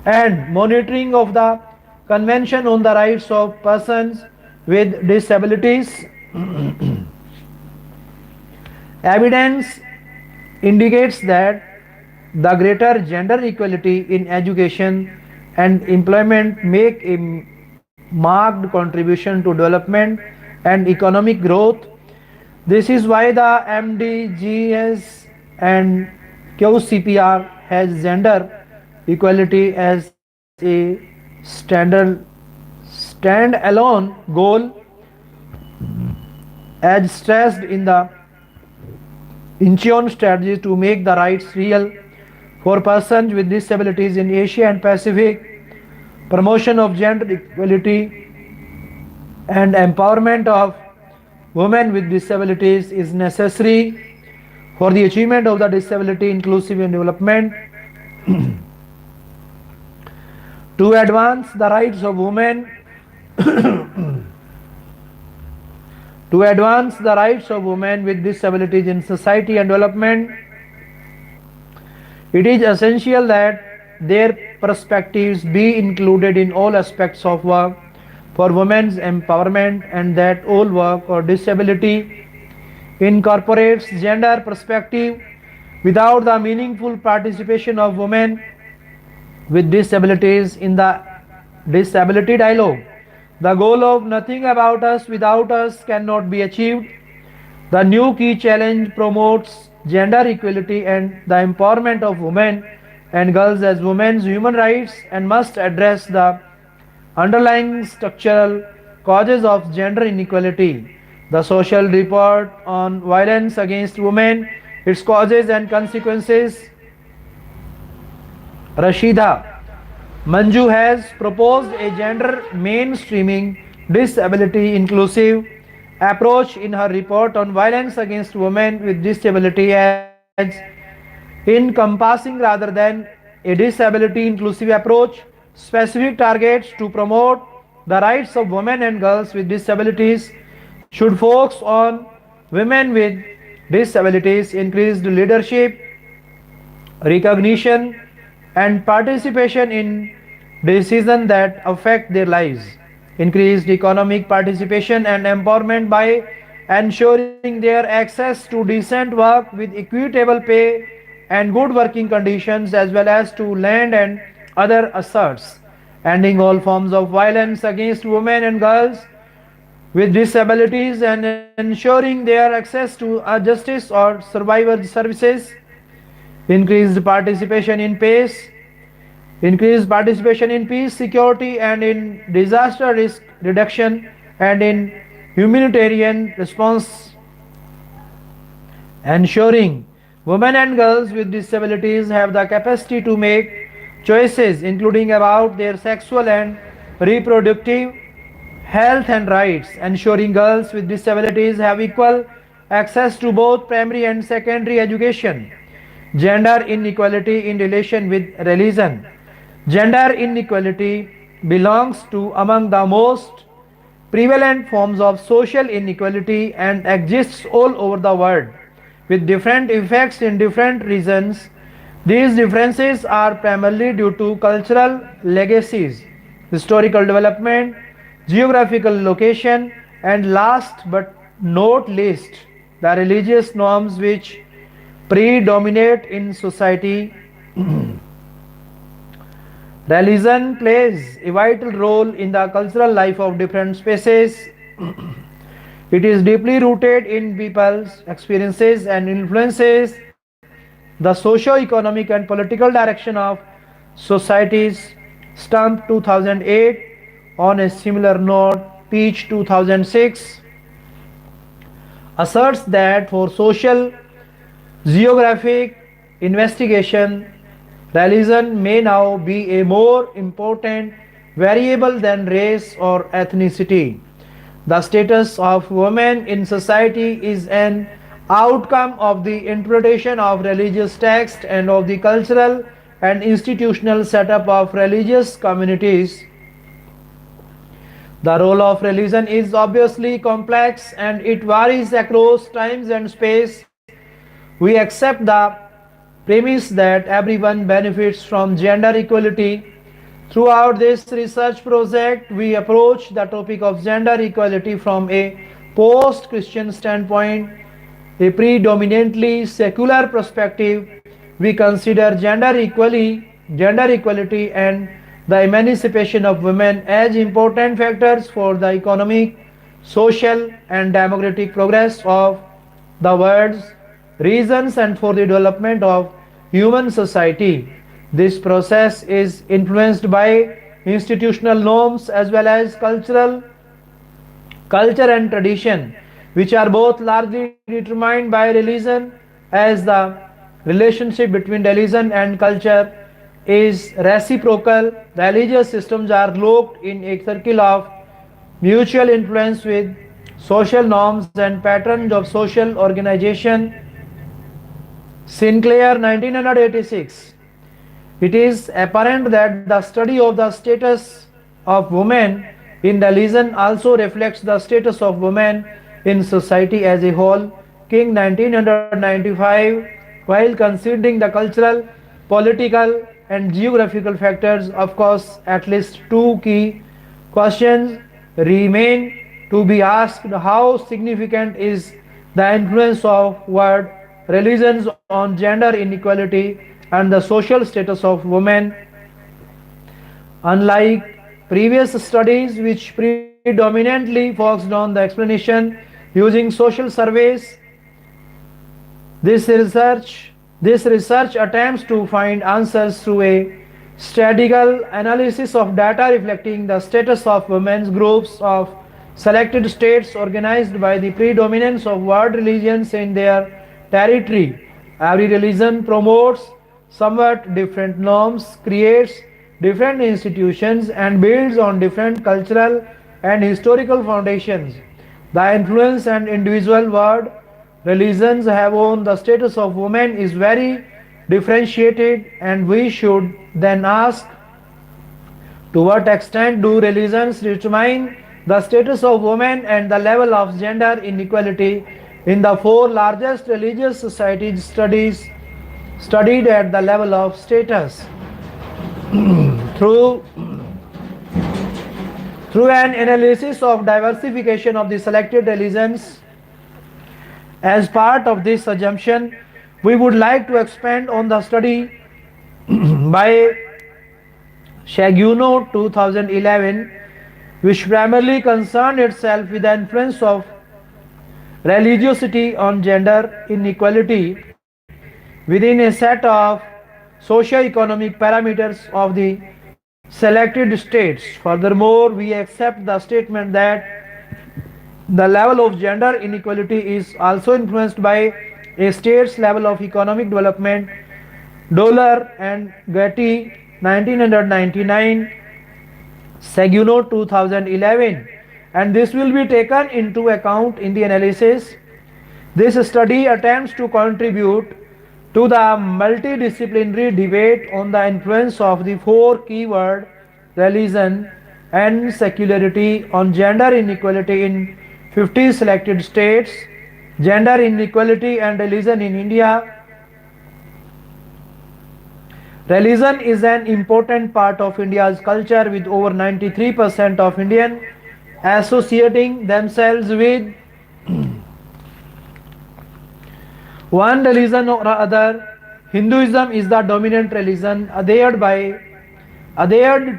Speaker 1: and monitoring of the Convention on the Rights of Persons with Disabilities. Evidence indicates that the greater gender equality in education and employment make a marked contribution to development and economic growth. This is why the MDGs and QCPR has gender equality as a stand-alone goal, as stressed in the Incheon strategy to make the rights real for persons with disabilities in Asia and Pacific. Promotion of gender equality and empowerment of women with disabilities is necessary for the achievement of the disability inclusive and development. To advance the rights of women, to advance the rights of women with disabilities in society and development, it is essential that their perspectives be included in all aspects of work for women's empowerment, and that all work or disability incorporates gender perspective. Without the meaningful participation of women with disabilities in the disability dialogue, the goal of nothing about us without us cannot be achieved. The new key challenge promotes gender equality and the empowerment of women and girls as women's human rights, and must address the underlying structural causes of gender inequality. The social report on violence against women, its causes and consequences, Rashida Manju has proposed a gender mainstreaming, disability inclusive approach in her report on violence against women with disability as encompassing rather than a disability inclusive approach. Specific targets to promote the rights of women and girls with disabilities should focus on women with disabilities, increased leadership, recognition, and participation in decisions that affect their lives, increased economic participation and empowerment by ensuring their access to decent work with equitable pay and good working conditions, as well as to land and other assets, ending all forms of violence against women and girls with disabilities, and ensuring their access to justice or survivor services, increased participation in peace, increased participation in peace, security, and in disaster risk reduction, and in humanitarian response, ensuring women and girls with disabilities have the capacity to make choices, including about their sexual and reproductive health and rights, ensuring girls with disabilities have equal access to both primary and secondary education. Gender inequality in relation with religion. Gender inequality belongs to among the most prevalent forms of social inequality and exists all over the world with different effects in different regions. These differences are primarily due to cultural legacies, historical development, geographical location, and last but not least, the religious norms which predominate in society. Religion plays a vital role in the cultural life of different spaces. It is deeply rooted in people's experiences and influences the socio-economic and political direction of societies. Stump 2008. On a similar note, Peach 2006 asserts that for social geographic investigation, religion may now be a more important variable than race or ethnicity. The status of women in society is an outcome of the interpretation of religious texts and of the cultural and institutional setup of religious communities. The role of religion is obviously complex and it varies across times and space. We accept the premise that everyone benefits from gender equality. Throughout this research project, we approach the topic of gender equality from a post-Christian standpoint, a predominantly secular perspective. We consider gender equality and the emancipation of women as important factors for the economic, social, and democratic progress of the world's regions and for the development of human society. This process is influenced by institutional norms as well as culture and tradition, which are both largely determined by religion, as the relationship between religion and culture is reciprocal. Religious systems are locked in a circle of mutual influence with social norms and patterns of social organization. Sinclair 1986. It is apparent that the study of the status of women in religion also reflects the status of women in society as a whole. King 1995, while considering the cultural, political, and geographical factors, of course, at least two key questions remain to be asked. How significant is the influence of world religions on gender inequality and the social status of women? Unlike previous studies which predominantly focused on the explanation using social surveys, this research this research attempts to find answers through a statistical analysis of data reflecting the status of women's groups of selected states organized by the predominance of world religions in their territory. Every religion promotes somewhat different norms, creates different institutions, and builds on different cultural and historical foundations. The influence and individual world religions have on the status of women is very differentiated, and we should then ask, to what extent do religions determine the status of women and the level of gender inequality in the four largest religious societies studied at the level of status? through through an analysis of diversification of the selected religions. As part of this assumption, we would like to expand on the study by Shaguno 2011, which primarily concerned itself with the influence of religiosity on gender inequality within a set of socio-economic parameters of the selected states. Furthermore, we accept the statement that the level of gender inequality is also influenced by a state's level of economic development. Dollar and Getty 1999, Seguno 2011, and this will be taken into account in the analysis. This study attempts to contribute to the multidisciplinary debate on the influence of the four keyword religion and secularity on gender inequality in 50 selected states. Gender inequality and religion in India. Religion is an important part of India's culture, with over 93% of Indians associating themselves with one religion or other. Hinduism is the dominant religion adhered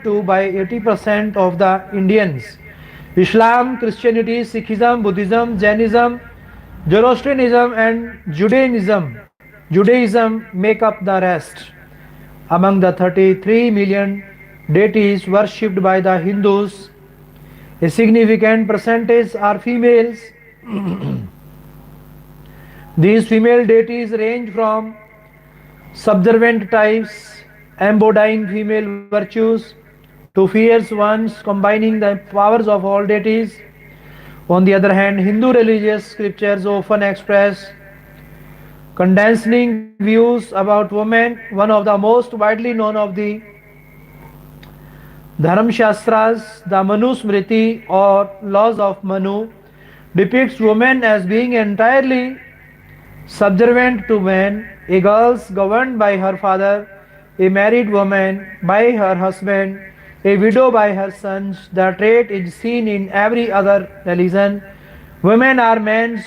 Speaker 1: to by 80% of the Indians. Islam, Christianity, Sikhism, Buddhism, Jainism, Zoroastrianism and Judaism make up the rest. Among the 33 million deities worshipped by the Hindus, a significant percentage are females. These female deities range from subservient types embodying female virtues to fierce ones combining the powers of all deities. On the other hand, Hindu religious scriptures often express condescending views about women. One of the most widely known of the Dharmashastras, the Manu Smriti or Laws of Manu, depicts women as being entirely subservient to men, a girl governed by her father, a married woman by her husband, a widow by her sons. The trait is seen in every other religion. Women are men's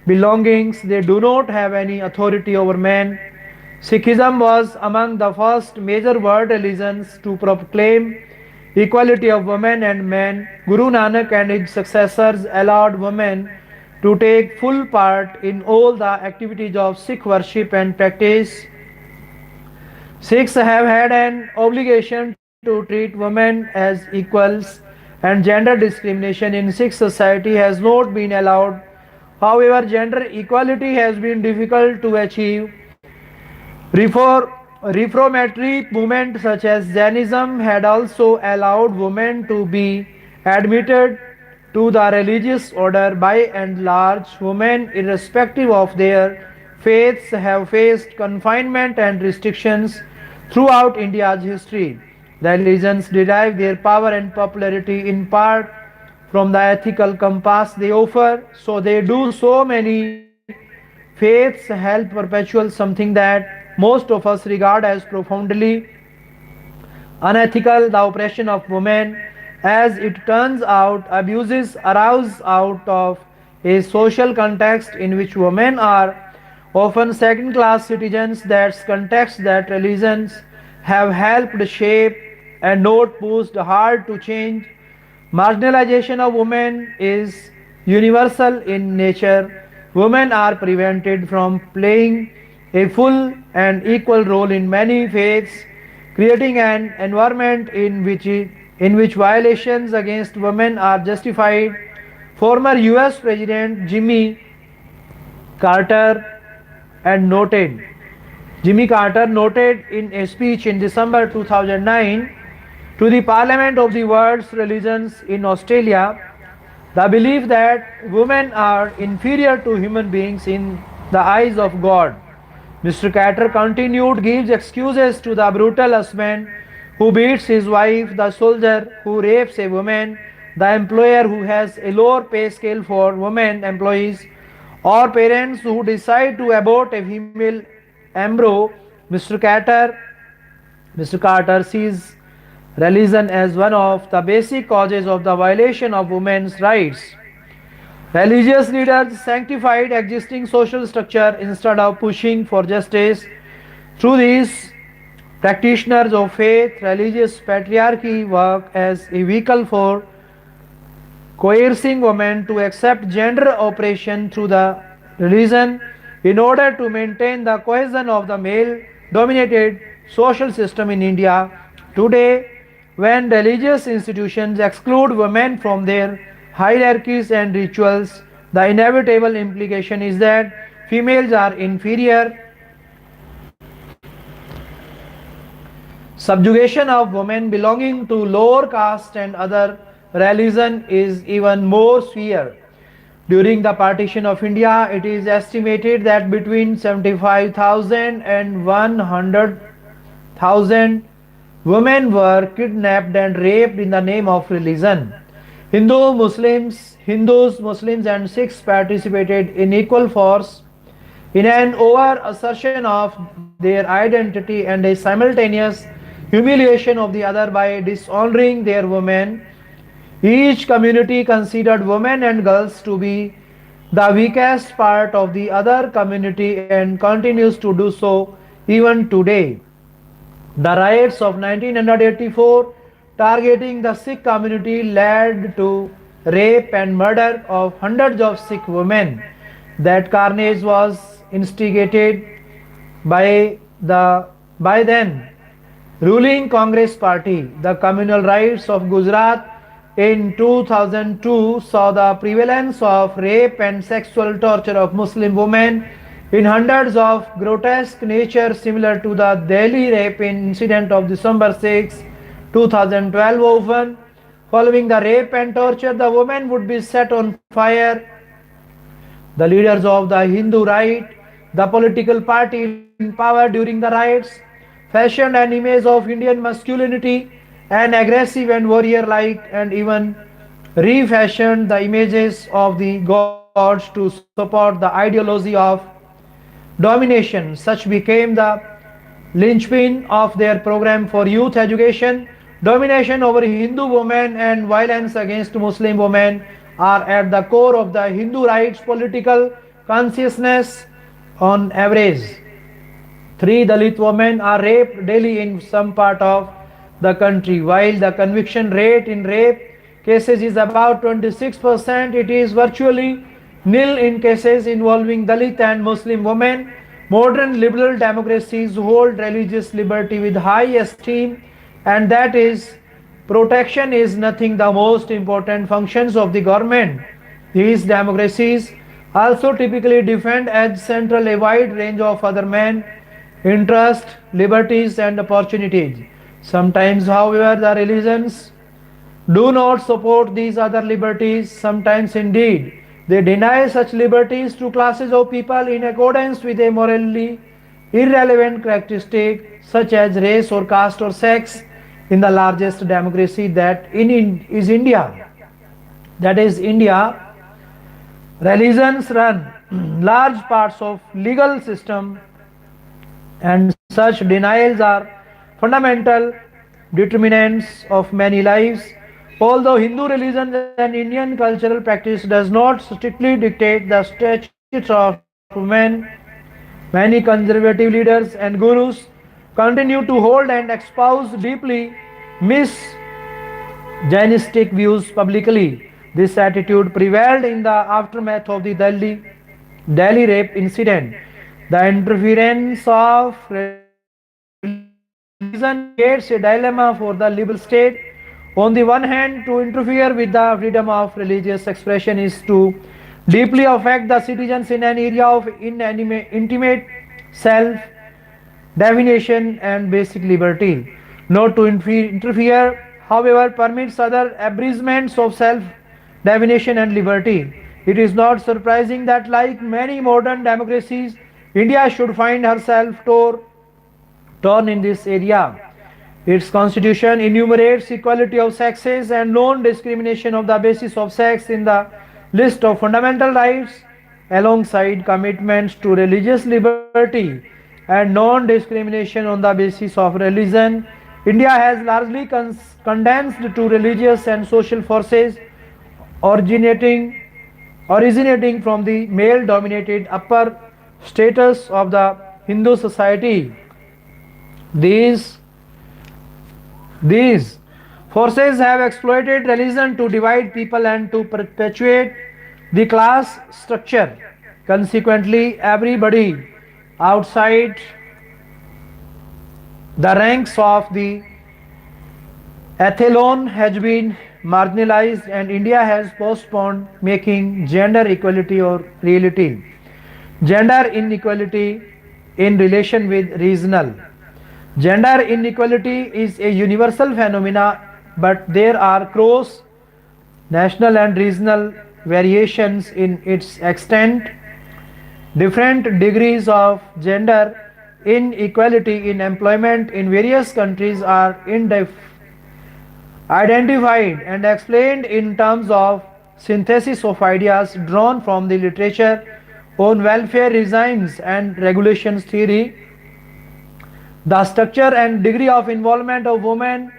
Speaker 1: belongings, they do not have any authority over men. Sikhism was among the first major world religions to proclaim equality of women and men. Guru Nanak and his successors allowed women to take full part in all the activities of Sikh worship and practice. Sikhs have had an obligation to treat women as equals, and gender discrimination in Sikh society has not been allowed. However, gender equality has been difficult to achieve. Reformatory movements such as Jainism had also allowed women to be admitted to the religious order. By and large, women, irrespective of their faiths, have faced confinement and restrictions Throughout India's history, religions derive their power and popularity in part from the ethical compass they offer. So they do so many faiths help perpetual something that most of us regard as profoundly unethical, the oppression of women. As it turns out, abuses arise out of a social context in which women are often second class citizens. That's context that religions have helped shape and not pushed hard to change. Marginalization of women is universal in nature. Women are prevented from playing a full and equal role in many faiths, creating an environment in which violations against women are justified. Former US President Carter and noted Jimmy Carter noted in a speech in December 2009 to the Parliament of the World's Religions in Australia, the belief that women are inferior to human beings in the eyes of God. Mr. Carter continued, gives excuses to the brutal husband who beats his wife, the soldier who rapes a woman, the employer who has a lower pay scale for women employees, or parents who decide to abort a female embryo. Mr. Carter Mr. Carter sees religion as one of the basic causes of the violation of women's rights. Religious leaders sanctified existing social structure instead of pushing for justice. Through these practitioners of faith, religious patriarchy work as a vehicle for coercing women to accept gender oppression through the religion in order to maintain the cohesion of the male dominated social system in India. Today, when religious institutions exclude women from their hierarchies and rituals, the inevitable implication is that females are inferior. Subjugation of women belonging to lower caste and other religion is even more severe. During the partition of India, it is estimated that between 75,000 and 100,000 women were kidnapped and raped in the name of religion. Hindus, Muslims, and Sikhs participated in equal force in an over assertion of their identity and a simultaneous humiliation of the other by dishonoring their women. Each community considered women and girls to be the weakest part of the other community and continues to do so even today. The riots of 1984 targeting the Sikh community led to rape and murder of hundreds of Sikh women. That carnage was instigated by then ruling Congress party. The communal riots of Gujarat in 2002 saw the prevalence of rape and sexual torture of Muslim women in hundreds of grotesque nature similar to the Delhi rape incident of December 6, 2012 often. Following the rape and torture, the woman would be set on fire. The leaders of the Hindu right, the political party in power during the riots, fashioned an image of Indian masculinity and aggressive and warrior-like, and even refashioned the images of the gods to support the ideology of domination. Such became the linchpin of their program for youth education. Domination over Hindu women and violence against Muslim women are at the core of the Hindu rights political consciousness. On average, 3 Dalit women are raped daily in some part of the country. While the conviction rate in rape cases is about 26%, it is virtually nil in cases involving Dalit and Muslim women. Modern liberal democracies hold religious liberty with high esteem, and that is protection is nothing the most important functions of the government. These democracies also typically defend as central a wide range of other men, interests, liberties and opportunities. Sometimes, however, the religions do not support these other liberties. Sometimes, indeed, they deny such liberties to classes of people in accordance with a morally irrelevant characteristics such as race or caste or sex in the largest democracy that is India. That is India. Religions run large parts of legal system, and such denials are fundamental determinants of many lives. Although Hindu religion and Indian cultural practice does not strictly dictate the statutes of women, many conservative leaders and gurus continue to hold and espouse deeply misogynistic views publicly. This attitude prevailed in the aftermath of the Delhi rape incident. The interference of religion creates a dilemma for the liberal state. On the one hand, to interfere with the freedom of religious expression is to deeply affect the citizens in an area of intimate self definition and basic liberty. Not to interfere, however, permits other abridgments of self definition and liberty. It is not surprising that, like many modern democracies, India should find herself torn in this area. Its constitution enumerates equality of sexes and non-discrimination of the basis of sex in the list of fundamental rights, alongside commitments to religious liberty and non-discrimination on the basis of religion. India has largely condensed to religious and social forces originating originating from the male dominated upper status of the Hindu society. These these forces have exploited religion to divide people and to perpetuate the class structure. Consequently, everybody outside the ranks of the echelon has been marginalized, and India has postponed making gender equality a reality. Gender inequality in relation with regional. Gender inequality is a universal phenomena, but there are cross national and regional variations in its extent. Different degrees of gender inequality in employment in various countries are identified and explained in terms of synthesis of ideas drawn from the literature on welfare regimes and regulations theory. The structure and degree of involvement of women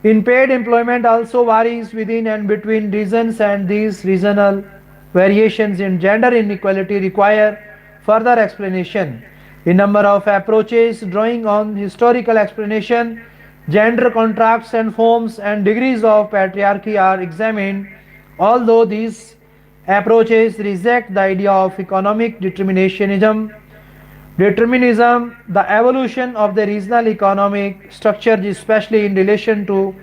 Speaker 1: in paid employment also varies within and between regions, and these regional variations in gender inequality require further explanation. A number of approaches drawing on historical explanation, gender contracts and forms and degrees of patriarchy are examined. Although these approaches reject the idea of economic determinism, the evolution of the regional economic structure, especially in relation to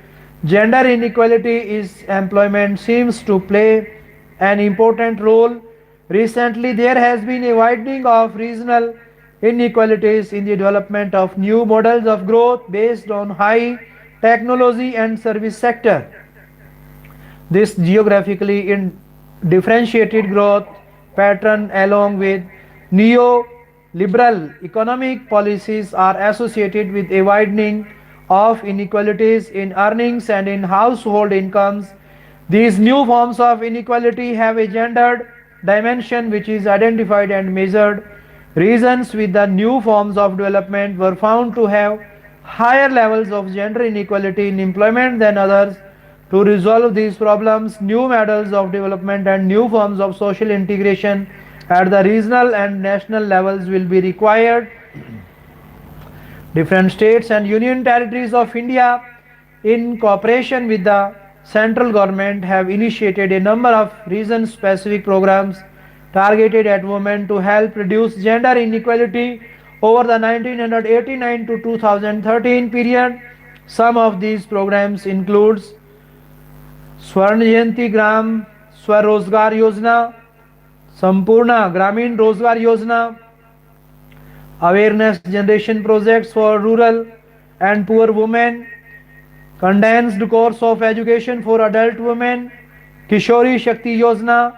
Speaker 1: gender inequality, is employment seems to play an important role. Recently, there has been a widening of regional inequalities in the development of new models of growth based on high technology and service sector. This geographically differentiated growth pattern, along with neo-liberal economic policies, are associated with a widening of inequalities in earnings and in household incomes. These new forms of inequality have a gendered dimension which is identified and measured. Regions with the new forms of development were found to have higher levels of gender inequality in employment than others. To resolve these problems, new models of development and new forms of social integration at the regional and national levels will be required. Different states and union territories of India, in cooperation with the central government, have initiated a number of region specific programs targeted at women to help reduce gender inequality over the 1989 to 2013 period. Some of these programs includes स्वर्ण जयंती ग्राम स्वरोजगार योजना, संपूर्ण ग्रामीण रोजगार योजना, awareness generation projects for rural and poor women, condensed course of education for adult women, किशोरी शक्ति योजना,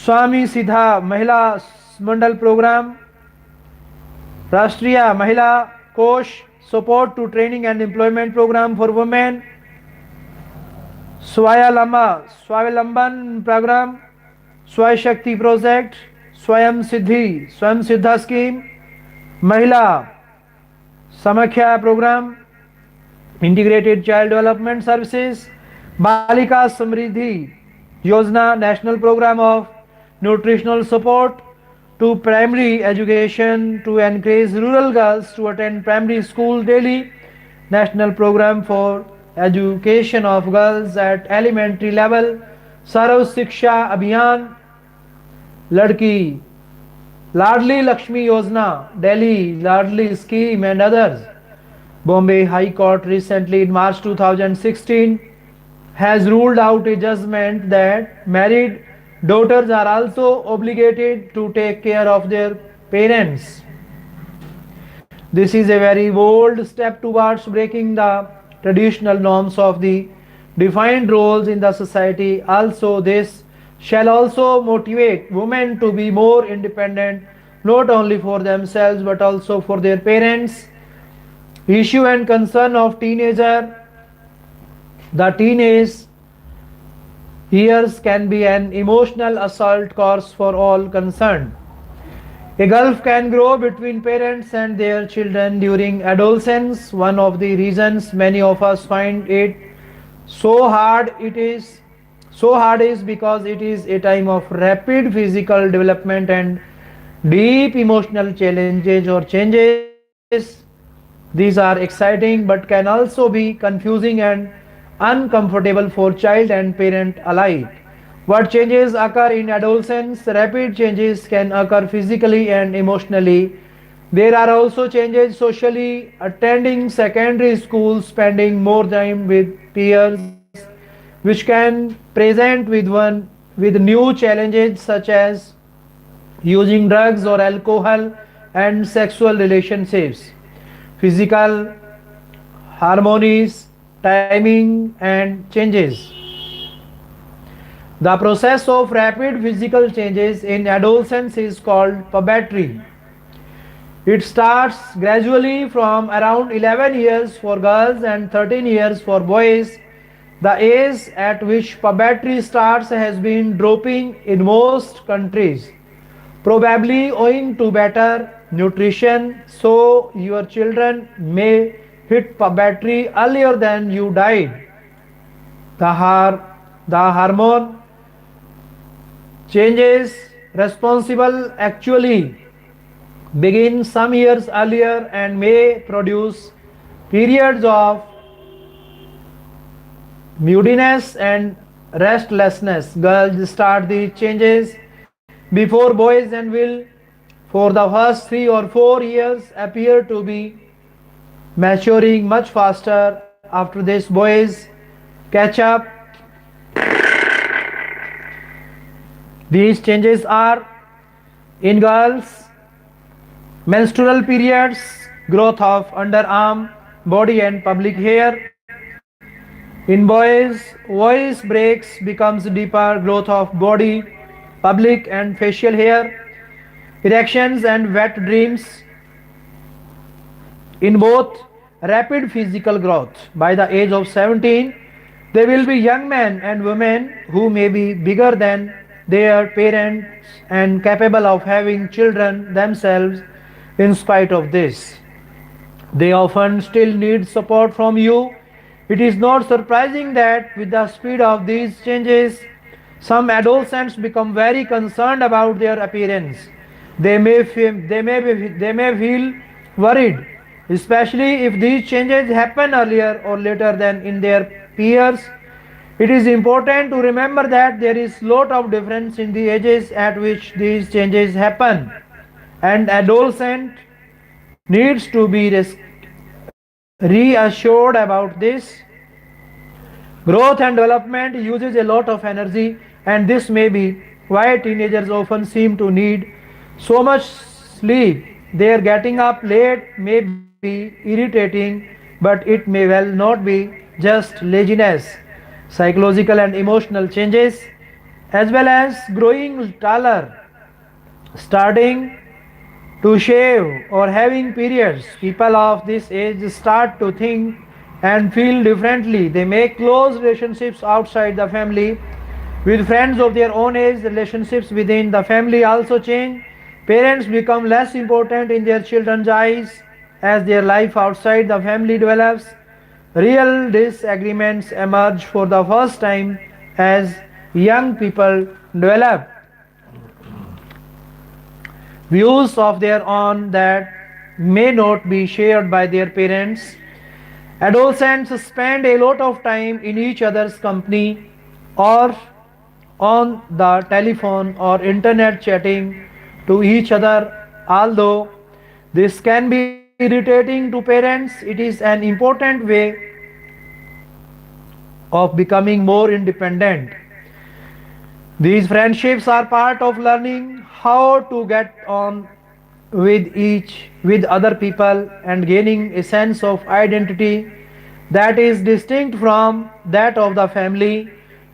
Speaker 1: स्वामी सीधा महिला मंडल programme, Rashtriya Mahila Kosh, support to training and employment program for women. Swayalamban program, Sway Shakti project, Swayam Siddha scheme, Mahila Samakhya program, integrated child development services, Balika Samriddhi Yojana, national program of nutritional support to primary education to encourage rural girls to attend primary school daily, national program for education of girls at elementary level, Sarv Shiksha Abhiyan, Ladki, Ladli Lakshmi Yojana, Delhi, Ladli scheme and others. Bombay High Court recently in March 2016 has ruled out a judgment that married daughters are also obligated to take care of their parents. This is a very bold step towards breaking the traditional norms of the defined roles in the society. Also, this shall also motivate women to be more independent, not only for themselves but also for their parents. Issue and concern of teenager. The teenage years can be an emotional assault course for all concerned. A gulf can grow between parents and their children during adolescence. One of the reasons many of us find it so hard is because it is a time of rapid physical development and deep emotional challenges or changes. These are exciting but can also be confusing and uncomfortable for child and parent alike. What changes occur in adolescence? Rapid changes can occur physically and emotionally. There are also changes socially, attending secondary school, spending more time with peers, which can present with new challenges such as using drugs or alcohol and sexual relationships. Physical harmonies, timing and changes. The process of rapid physical changes in adolescence is called puberty. It starts gradually from around 11 years for girls and 13 years for boys. The age at which puberty starts has been dropping in most countries, probably owing to better nutrition, so your children may hit puberty earlier than you died. The hormone changes responsible actually begin some years earlier and may produce periods of moodiness and restlessness. Girls start the changes before boys and will for the first 3 or 4 years appear to be maturing much faster. After this, boys catch up. These changes are in girls menstrual periods, growth of underarm, body and public hair. In boys, voice breaks becomes deeper, growth of body, public and facial hair, erections and wet dreams. In both, rapid physical growth. By the age of 17, they will be young men and women who may be bigger than their parents and capable of having children themselves. In spite of this, they often still need support from you. It is not surprising that with the speed of these changes, some adolescents become very concerned about their appearance. They may feel worried, especially if these changes happen earlier or later than in their peers. It is important to remember that there is lot of difference in the ages at which these changes happen, and adolescent needs to be reassured about this. Growth and development uses a lot of energy, and this may be why teenagers often seem to need so much sleep. Their getting up late may be irritating, but it may well not be just laziness. Psychological and emotional changes, as well as growing taller, starting to shave or having periods. People of this age start to think and feel differently. They make close relationships outside the family. With friends of their own age, relationships within the family also change. Parents become less important in their children's eyes as their life outside the family develops. Real disagreements emerge for the first time as young people develop views of their own that may not be shared by their parents. Adolescents spend a lot of time in each other's company or on the telephone or internet chatting to each other. Although this can be irritating to parents, it is an important way of becoming more independent. These friendships are part of learning how to get on with other people and gaining a sense of identity that is distinct from that of the family.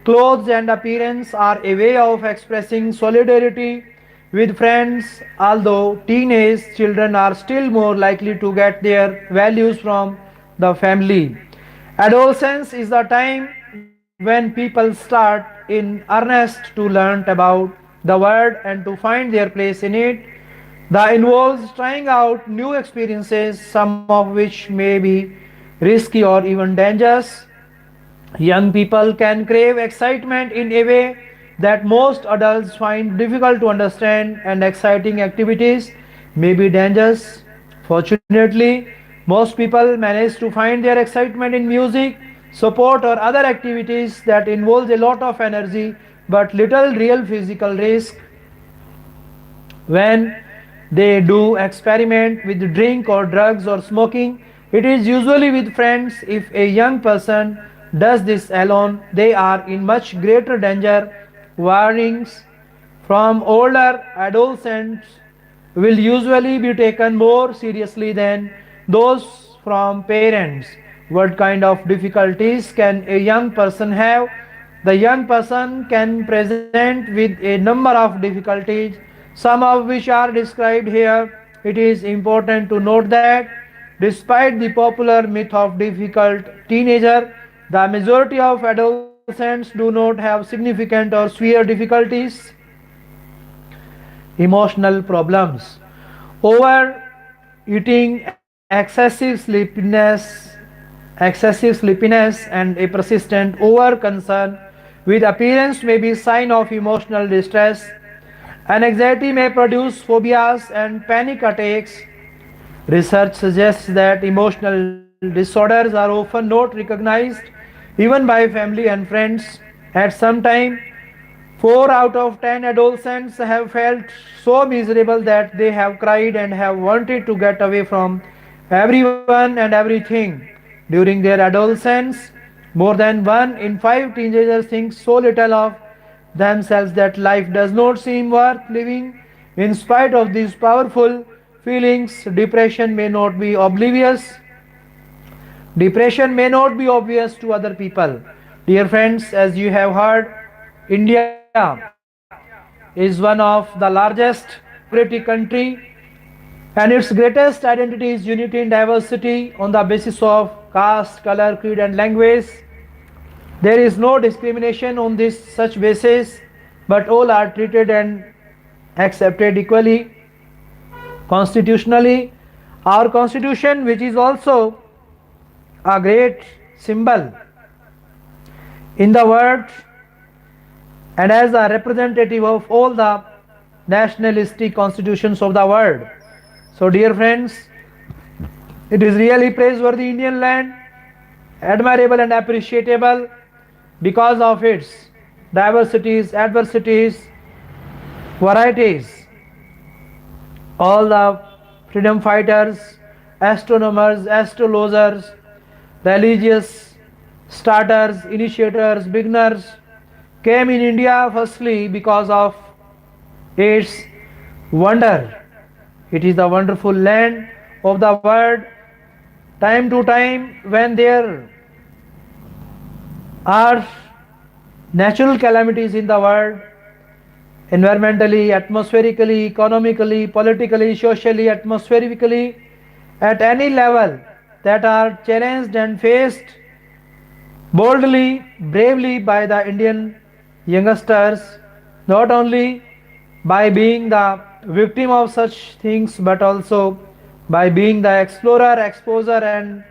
Speaker 1: Clothes and appearance are a way of expressing solidarity with friends, although teenage children are still more likely to get their values from the family. Adolescence is the time when people start in earnest to learn about the world and to find their place in it. That involves trying out new experiences, some of which may be risky or even dangerous. Young people can crave excitement in a way that most adults find difficult to understand, and exciting activities may be dangerous. Fortunately, most people manage to find their excitement in music, sport, or other activities that involve a lot of energy but little real physical risk. When they do experiment with drink or drugs or smoking, it is usually with friends. If a young person does this alone, they are in much greater danger. Warnings from older adolescents will usually be taken more seriously than those from parents. What kind of difficulties can a young person have? The young person can present with a number of difficulties, some of which are described here. It is important to note that despite the popular myth of difficult teenager, the majority of adolescents do not have significant or severe difficulties. Emotional problems. Overeating, excessive sleepiness and a persistent over concern with appearance may be sign of emotional distress. Anxiety may produce phobias and panic attacks. Research suggests that emotional disorders are often not recognized even by family and friends. At some time, 4 out of 10 adolescents have felt so miserable that they have cried and have wanted to get away from everyone and everything. During their adolescence, more than 1 in 5 teenagers think so little of themselves that life does not seem worth living. In spite of these powerful feelings, depression may not be oblivious. Depression may not be obvious to other people. Dear friends, as you have heard, India is one of the largest democratic country, and its greatest identity is unity in diversity on the basis of caste, color, creed, and language. There is no discrimination on this such basis, but all are treated and accepted equally. Constitutionally, our constitution, which is also a great symbol in the world and as a representative of all the nationalistic constitutions of the world. So dear friends, it is really praiseworthy Indian land, admirable and appreciable because of its diversities, adversities, varieties. All the freedom fighters, astronomers, astrologers, religious starters, initiators, beginners came in India firstly because of its wonder. It is the wonderful land of the world. Time to time, when there are natural calamities in the world, environmentally, atmospherically, economically, politically, socially, atmospherically, at any level, that are challenged and faced boldly, bravely by the Indian youngsters, not only by being the victim of such things, but also by being the explorer, exposer, and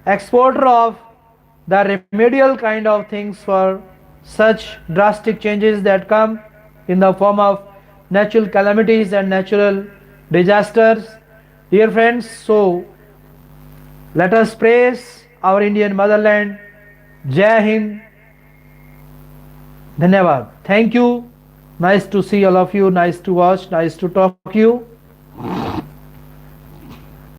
Speaker 1: exporter of the remedial kind of things for such drastic changes that come in the form of natural calamities and natural disasters. Dear friends, so let us praise our Indian motherland. Jai Hind. Dhanyavad. Thank you. Nice to see all of you. Nice to watch. Nice to talk to you.